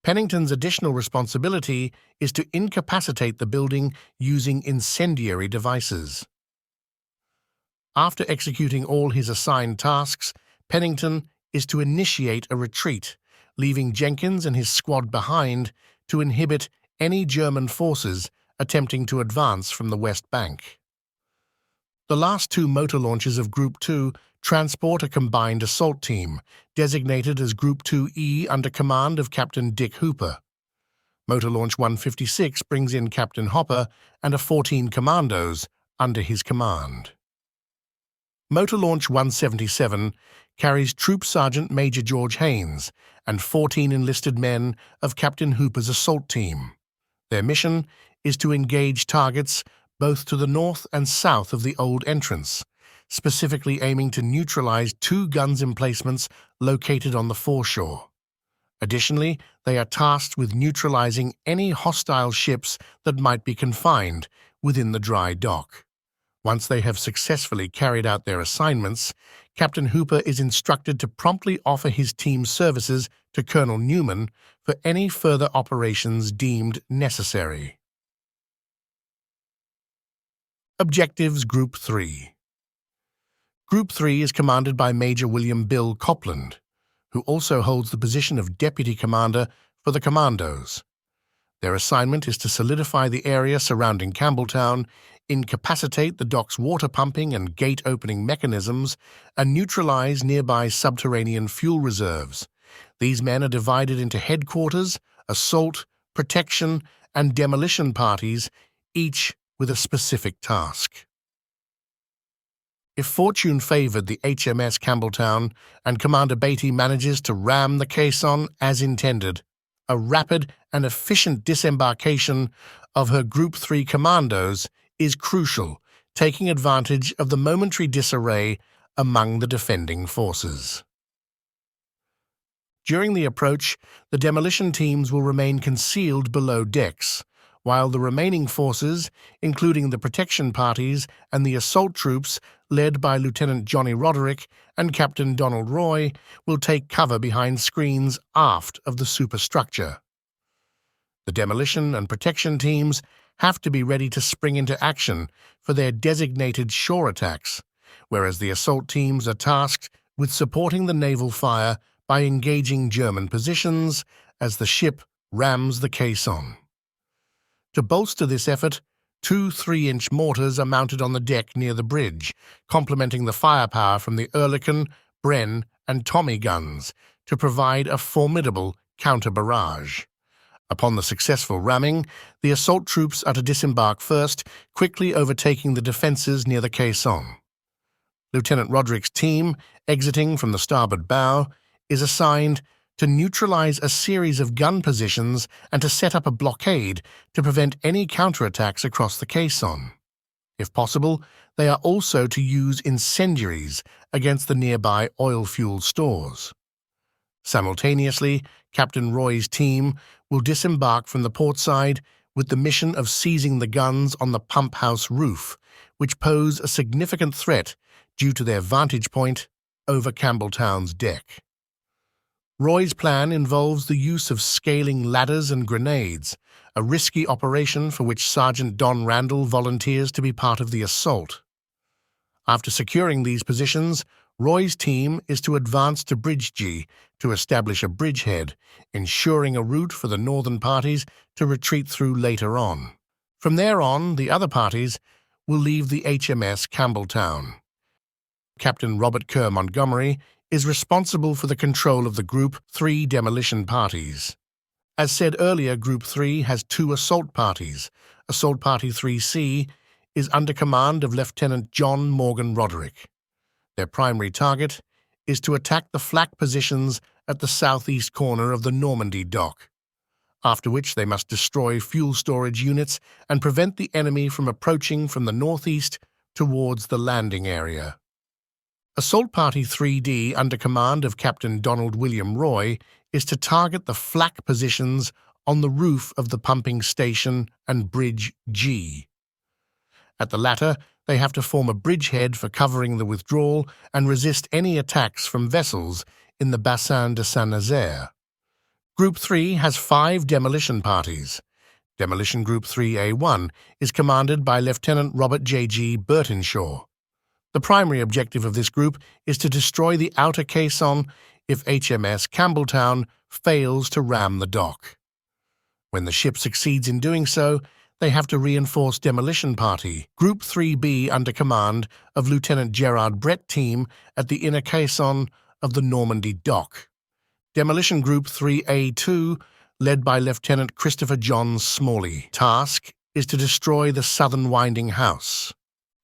Pennington's additional responsibility is to incapacitate the building using incendiary devices. After executing all his assigned tasks, Pennington is to initiate a retreat, leaving Jenkins and his squad behind to inhibit any German forces attempting to advance from the West Bank. The last 2 motor launches of Group 2 transport a combined assault team, designated as Group 2E under command of Captain Dick Hooper. Motor Launch 156 brings in Captain Hopper and a 14 commandos under his command. Motor Launch 177 carries Troop Sergeant Major George Haynes and 14 enlisted men of Captain Hooper's assault team. Their mission is to engage targets both to the north and south of the old entrance, specifically aiming to neutralize 2 guns emplacements located on the foreshore. Additionally, they are tasked with neutralizing any hostile ships that might be confined within the dry dock. Once they have successfully carried out their assignments, Captain Hooper is instructed to promptly offer his team's services to Colonel Newman for any further operations deemed necessary. Objectives Group 3. Group 3 is commanded by Major William Bill Copland, who also holds the position of Deputy Commander for the Commandos. Their assignment is to solidify the area surrounding Campbelltown, incapacitate the dock's water pumping and gate opening mechanisms, and neutralize nearby subterranean fuel reserves. These men are divided into headquarters, assault, protection, and demolition parties, each with a specific task. If fortune favored the HMS Campbelltown and Commander Beatty manages to ram the caisson as intended, a rapid and efficient disembarkation of her Group 3 commandos is crucial, taking advantage of the momentary disarray among the defending forces. During the approach, the demolition teams will remain concealed below decks, while the remaining forces, including the protection parties and the assault troops led by Lieutenant Johnny Roderick and Captain Donald Roy, will take cover behind screens aft of the superstructure. The demolition and protection teams have to be ready to spring into action for their designated shore attacks, whereas the assault teams are tasked with supporting the naval fire by engaging German positions as the ship rams the caisson. To bolster this effort, 2 3-inch mortars are mounted on the deck near the bridge, complementing the firepower from the Oerlikon, Bren, and Tommy guns to provide a formidable counter-barrage. Upon the successful ramming, the assault troops are to disembark first, quickly overtaking the defenses near the caisson. Lieutenant Roderick's team, exiting from the starboard bow, is assigned to neutralize a series of gun positions and to set up a blockade to prevent any counterattacks across the caisson. If possible, they are also to use incendiaries against the nearby oil fuel stores. Simultaneously, Captain Roy's team will disembark from the port side with the mission of seizing the guns on the pump house roof, which pose a significant threat due to their vantage point over Campbelltown's deck. Roy's plan involves the use of scaling ladders and grenades, a risky operation for which Sergeant Don Randall volunteers to be part of the assault. After securing these positions, Roy's team is to advance to Bridge G to establish a bridgehead, ensuring a route for the northern parties to retreat through later on. From there on, the other parties will leave the HMS Campbelltown. Captain Robert Kerr Montgomery is responsible for the control of the Group 3 demolition parties. As said earlier, Group 3 has 2 assault parties. Assault Party 3C is under command of Lieutenant John Morgan Roderick. Their primary target is to attack the flak positions at the southeast corner of the Normandy dock, after which they must destroy fuel storage units and prevent the enemy from approaching from the northeast towards the landing area. Assault Party 3D, under command of Captain Donald William Roy, is to target the flak positions on the roof of the pumping station and Bridge G. At the latter, they have to form a bridgehead for covering the withdrawal and resist any attacks from vessels in the Bassin de Saint-Nazaire. Group 3 has 5 demolition parties. Demolition Group 3A1 is commanded by Lieutenant Robert J.G. Burtenshaw. The primary objective of this group is to destroy the outer caisson if HMS Campbelltown fails to ram the dock. When the ship succeeds in doing so, they have to reinforce Demolition Party, Group 3B, under command of Lieutenant Gerard Brett team at the inner caisson of the Normandy dock. Demolition Group 3A2, led by Lieutenant Christopher John Smalley. Task is to destroy the southern winding house.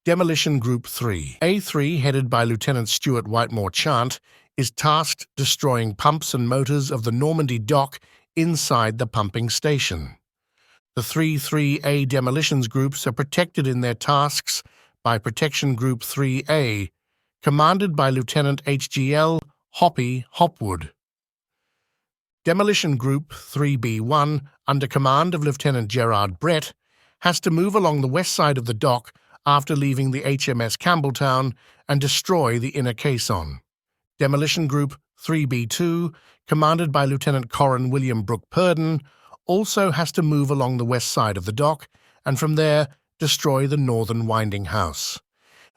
Demolition Group 3. A3, headed by Lieutenant Stuart Whitemore Chant, is tasked destroying pumps and motors of the Normandy dock inside the pumping station. The 3-3A demolitions groups are protected in their tasks by Protection Group 3A, commanded by Lieutenant HGL Hoppy Hopwood. Demolition Group 3B1, under command of Lieutenant Gerard Brett, has to move along the west side of the dock after leaving the HMS Campbelltown and destroy the inner caisson. Demolition Group 3B2, commanded by Lieutenant Corin William Brooke Purden, also has to move along the west side of the dock and from there destroy the northern winding house.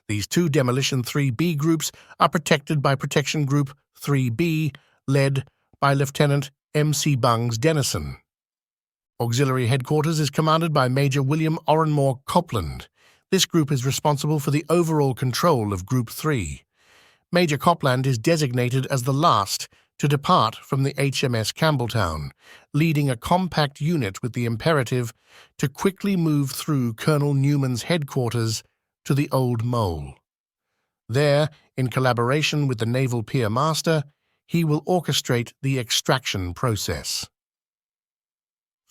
These 2 Demolition 3B groups are protected by Protection Group 3B, led by Lieutenant M.C. Bungs Dennison. Auxiliary Headquarters is commanded by Major William Oranmore Copland. This group is responsible for the overall control of Group 3. Major Copland is designated as the last to depart from the HMS Campbelltown, leading a compact unit with the imperative to quickly move through Colonel Newman's headquarters to the Old Mole. There, in collaboration with the Naval Pier Master, he will orchestrate the extraction process.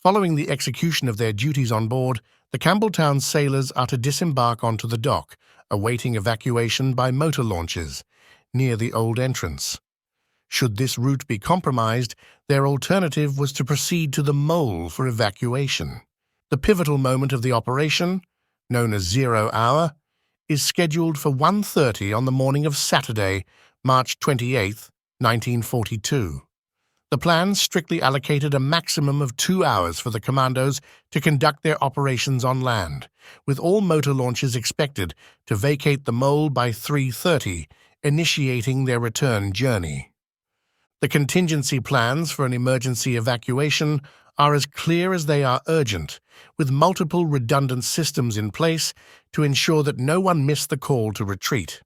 Following the execution of their duties on board, the Campbelltown sailors are to disembark onto the dock, awaiting evacuation by motor launches near the old entrance. Should this route be compromised, their alternative was to proceed to the Mole for evacuation. The pivotal moment of the operation, known as 0 hour, is scheduled for 1:30 on the morning of Saturday, March 28, 1942. The plan strictly allocated a maximum of 2 hours for the commandos to conduct their operations on land, with all motor launches expected to vacate the Mole by 3:30, initiating their return journey. The contingency plans for an emergency evacuation are as clear as they are urgent, with multiple redundant systems in place to ensure that no one missed the call to retreat.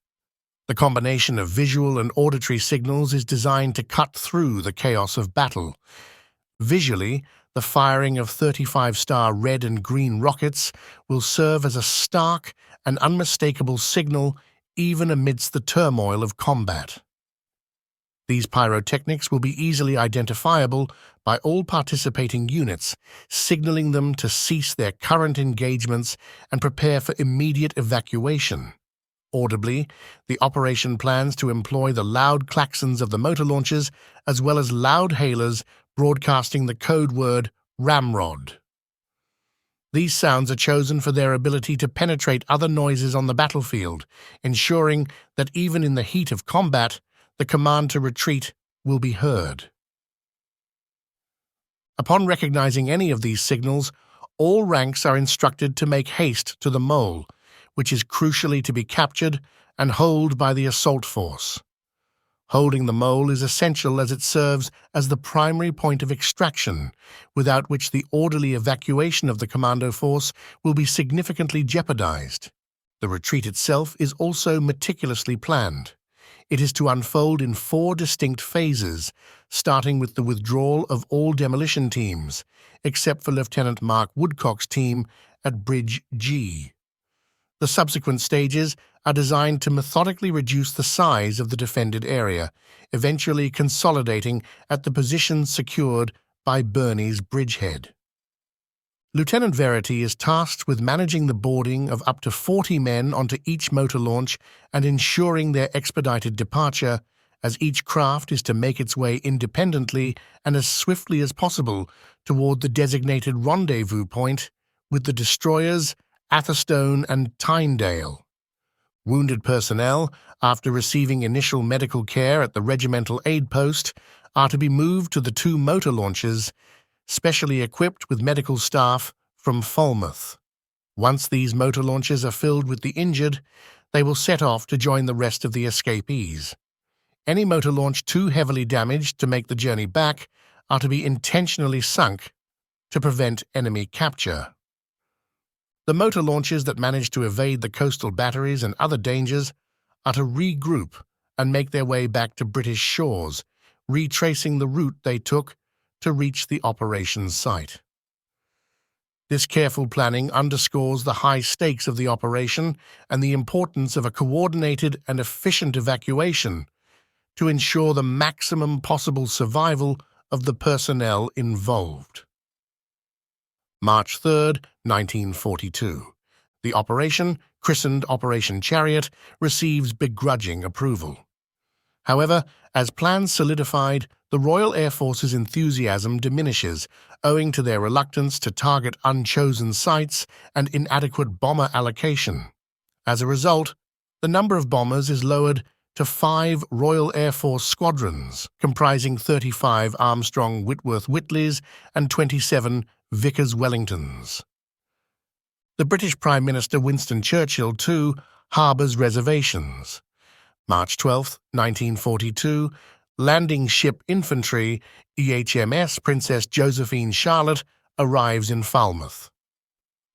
The combination of visual and auditory signals is designed to cut through the chaos of battle. Visually, the firing of 35-star red and green rockets will serve as a stark and unmistakable signal even amidst the turmoil of combat. These pyrotechnics will be easily identifiable by all participating units, signaling them to cease their current engagements and prepare for immediate evacuation. Audibly, the operation plans to employ the loud klaxons of the motor launches as well as loud hailers broadcasting the code word Ramrod. These sounds are chosen for their ability to penetrate other noises on the battlefield, ensuring that even in the heat of combat, the command to retreat will be heard. Upon recognizing any of these signals, all ranks are instructed to make haste to the Mole, which is crucially to be captured and held by the assault force. Holding the Mole is essential as it serves as the primary point of extraction, without which the orderly evacuation of the commando force will be significantly jeopardized. The retreat itself is also meticulously planned. It is to unfold in 4 distinct phases, starting with the withdrawal of all demolition teams, except for Lieutenant Mark Woodcock's team at Bridge G. The subsequent stages are designed to methodically reduce the size of the defended area, eventually consolidating at the position secured by Burney's bridgehead. Lieutenant Verity is tasked with managing the boarding of up to 40 men onto each motor launch and ensuring their expedited departure, as each craft is to make its way independently and as swiftly as possible toward the designated rendezvous point with the destroyers Atherstone and Tyndale. Wounded personnel, after receiving initial medical care at the regimental aid post, are to be moved to the 2 motor launches, specially equipped with medical staff from Falmouth. Once these motor launches are filled with the injured, they will set off to join the rest of the escapees. Any motor launch too heavily damaged to make the journey back are to be intentionally sunk to prevent enemy capture. The motor launches that manage to evade the coastal batteries and other dangers are to regroup and make their way back to British shores, retracing the route they took to reach the operations site. This careful planning underscores the high stakes of the operation and the importance of a coordinated and efficient evacuation to ensure the maximum possible survival of the personnel involved. March 3, 1942. The operation, christened Operation Chariot, receives begrudging approval. However, as plans solidified, the Royal Air Force's enthusiasm diminishes, owing to their reluctance to target unchosen sites and inadequate bomber allocation. As a result, the number of bombers is lowered to 5 Royal Air Force squadrons, comprising 35 Armstrong Whitworth Whitleys and 27 Vickers Wellingtons. The British Prime Minister Winston Churchill, too, harbours reservations. March 12, 1942, landing ship infantry EHMS Princess Josephine Charlotte arrives in Falmouth.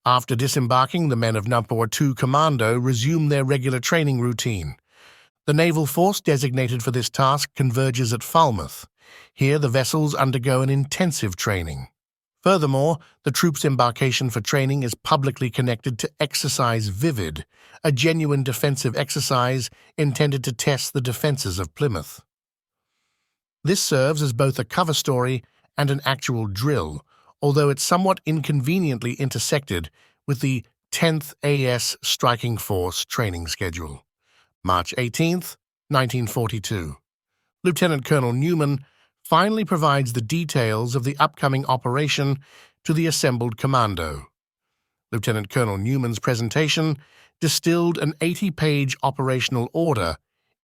After disembarking, the men of No. 2 Commando resume their regular training routine. The naval force designated for this task converges at Falmouth. Here the vessels undergo an intensive training. Furthermore, the troops' embarkation for training is publicly connected to Exercise Vivid, a genuine defensive exercise intended to test the defences of Plymouth. This serves as both a cover story and an actual drill, although it's somewhat inconveniently intersected with the 10th AS Striking Force training schedule. March 18, 1942. Lieutenant Colonel Newman finally provides the details of the upcoming operation to the assembled commando. Lieutenant Colonel Newman's presentation distilled an 80-page operational order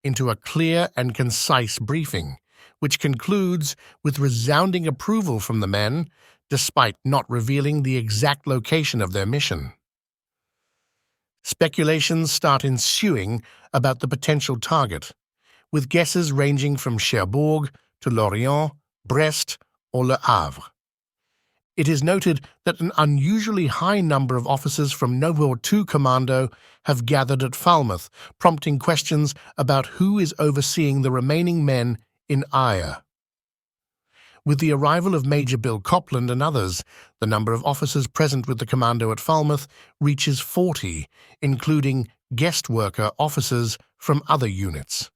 into a clear and concise briefing, which concludes with resounding approval from the men, despite not revealing the exact location of their mission. Speculations start ensuing about the potential target, with guesses ranging from Cherbourg to Lorient, Brest, or Le Havre. It is noted that an unusually high number of officers from No. 2 Commando have gathered at Falmouth, prompting questions about who is overseeing the remaining men in Ayr. With the arrival of Major Bill Copland and others, the number of officers present with the Commando at Falmouth reaches 40, including guest worker officers from other units.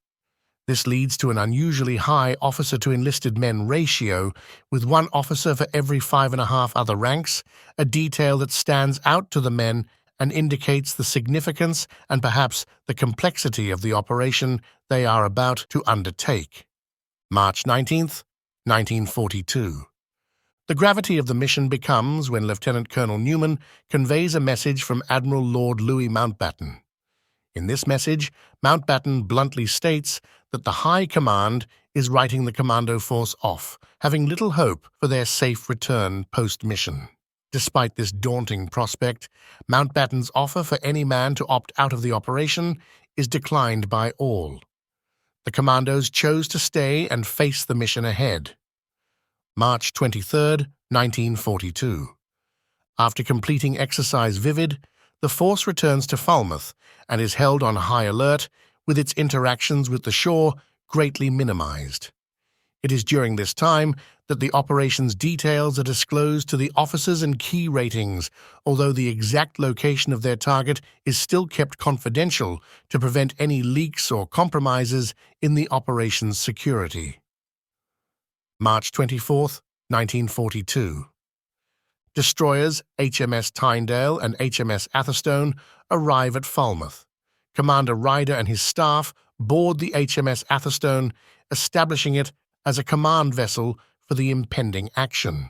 This leads to an unusually high officer-to-enlisted men ratio, with 1 officer for every 5.5 other ranks, a detail that stands out to the men and indicates the significance and perhaps the complexity of the operation they are about to undertake. March 19, 1942. The gravity of the mission becomes when Lieutenant Colonel Newman conveys a message from Admiral Lord Louis Mountbatten. In this message, Mountbatten bluntly states that the High Command is writing the commando force off, having little hope for their safe return post-mission. Despite this daunting prospect, Mountbatten's offer for any man to opt out of the operation is declined by all. The commandos chose to stay and face the mission ahead. March 23, 1942. After completing Exercise Vivid, the force returns to Falmouth and is held on high alert, with its interactions with the shore greatly minimized. It is during this time that the operation's details are disclosed to the officers and key ratings, although the exact location of their target is still kept confidential to prevent any leaks or compromises in the operation's security. March 24th, 1942. Destroyers HMS Tyndale and HMS Atherstone arrive at Falmouth. Commander Ryder and his staff board the HMS Atherstone, establishing it as a command vessel for the impending action.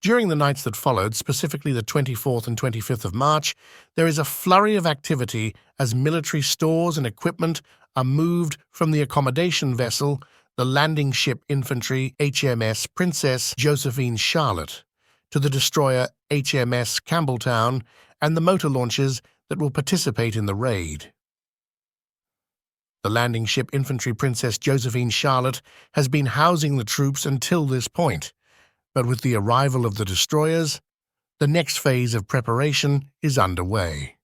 During the nights that followed, specifically the 24th and 25th of March, there is a flurry of activity as military stores and equipment are moved from the accommodation vessel, the landing ship infantry HMS Princess Josephine Charlotte, to the destroyer HMS Campbelltown and the motor launches that will participate in the raid. The landing ship infantry Princess Josephine Charlotte has been housing the troops until this point, but with the arrival of the destroyers, the next phase of preparation is underway.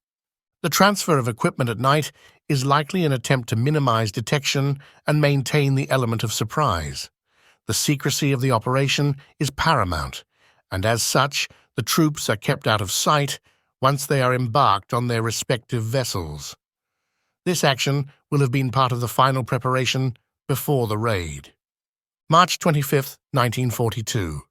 The transfer of equipment at night is likely an attempt to minimize detection and maintain the element of surprise. The secrecy of the operation is paramount, and as such, the troops are kept out of sight once they are embarked on their respective vessels. This action will have been part of the final preparation before the raid. March 25th, 1942.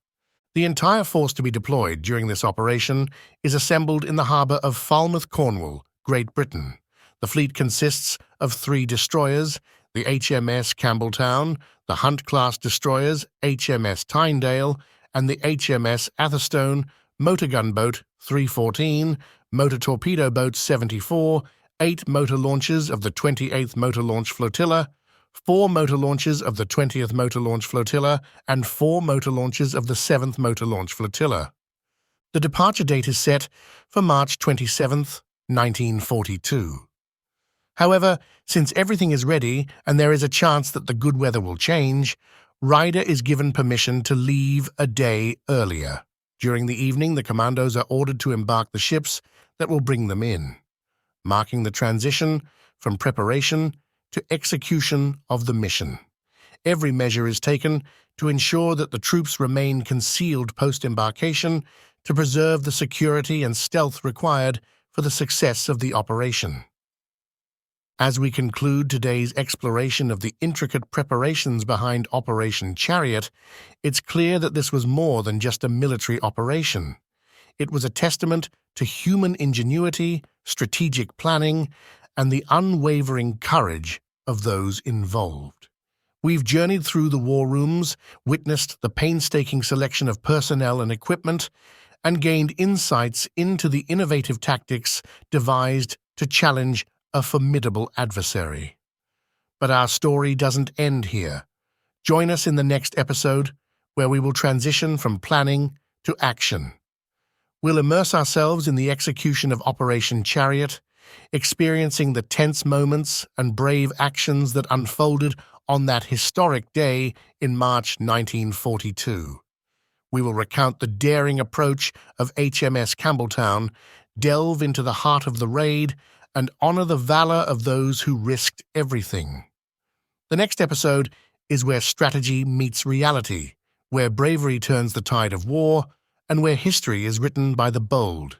The entire force to be deployed during this operation is assembled in the harbour of Falmouth, Cornwall, Great Britain. The fleet consists of 3 destroyers, the HMS Campbelltown, the Hunt-class destroyers HMS Tyndale, and the HMS Atherstone, motor gunboat 314, motor torpedo boat 74, 8 motor launches of the 28th Motor Launch Flotilla, 4 motor launches of the 20th Motor Launch Flotilla, and 4 motor launches of the 7th Motor Launch Flotilla. The departure date is set for March 27th, 1942. However, since everything is ready and there is a chance that the good weather will change, Ryder is given permission to leave a day earlier. During the evening, the commandos are ordered to embark the ships that will bring them in, marking the transition from preparation to execution of the mission. Every measure is taken to ensure that the troops remain concealed post-embarkation to preserve the security and stealth required for the success of the operation. As we conclude today's exploration of the intricate preparations behind Operation Chariot, it's clear that this was more than just a military operation. It was a testament to human ingenuity, strategic planning, and the unwavering courage of those involved. We've journeyed through the war rooms, witnessed the painstaking selection of personnel and equipment, and gained insights into the innovative tactics devised to challenge a formidable adversary. But our story doesn't end here. Join us in the next episode, where we will transition from planning to action. We'll immerse ourselves in the execution of Operation Chariot, experiencing the tense moments and brave actions that unfolded on that historic day in March 1942. We will recount the daring approach of HMS Campbelltown, delve into the heart of the raid, and honor the valor of those who risked everything. The next episode is where strategy meets reality, where bravery turns the tide of war, and where history is written by the bold.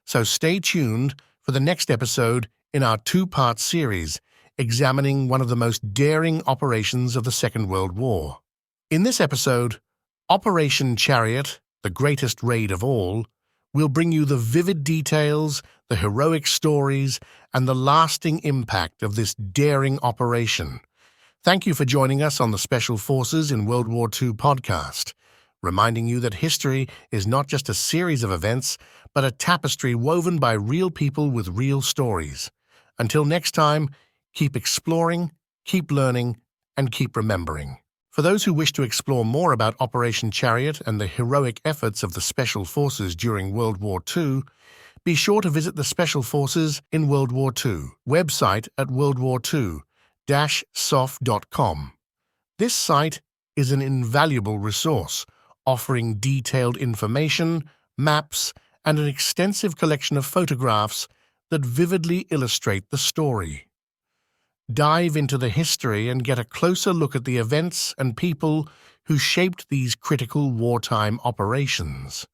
So stay tuned for the next episode in our 2-part series, examining one of the most daring operations of the Second World War. In this episode, Operation Chariot, the greatest raid of all, will bring you the vivid details, the heroic stories, and the lasting impact of this daring operation. Thank you for joining us on the Special Forces in World War II podcast, reminding you that history is not just a series of events, but a tapestry woven by real people with real stories. Until next time, keep exploring, keep learning, and keep remembering. For those who wish to explore more about Operation Chariot and the heroic efforts of the Special Forces during World War II, be sure to visit the Special Forces in World War II website at worldwar2-sof.com. This site is an invaluable resource, offering detailed information, maps, and an extensive collection of photographs that vividly illustrate the story. Dive into the history and get a closer look at the events and people who shaped these critical wartime operations.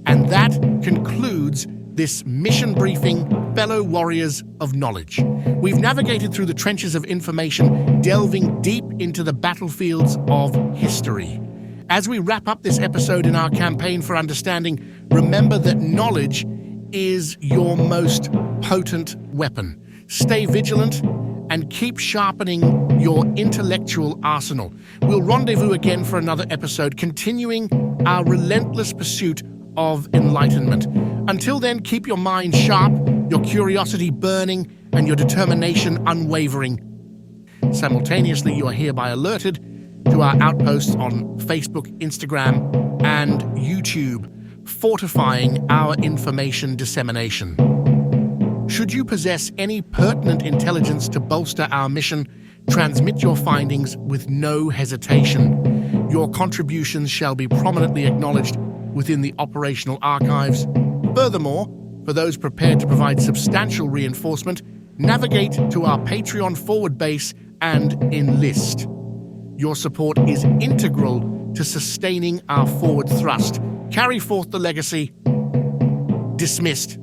And that concludes this mission briefing, fellow warriors of knowledge. We've navigated through the trenches of information, delving deep into the battlefields of history. As we wrap up this episode in our campaign for understanding, remember that knowledge is your most potent weapon. Stay vigilant and keep sharpening your intellectual arsenal. We'll rendezvous again for another episode, continuing our relentless pursuit of enlightenment. Until then, keep your mind sharp, your curiosity burning, and your determination unwavering. Simultaneously, you are hereby alerted to our outposts on Facebook, Instagram, and YouTube, fortifying our information dissemination. Should you possess any pertinent intelligence to bolster our mission, transmit your findings with no hesitation. Your contributions shall be prominently acknowledged within the operational archives. Furthermore, for those prepared to provide substantial reinforcement, navigate to our Patreon forward base and enlist. Your support is integral to sustaining our forward thrust. Carry forth the legacy. Dismissed.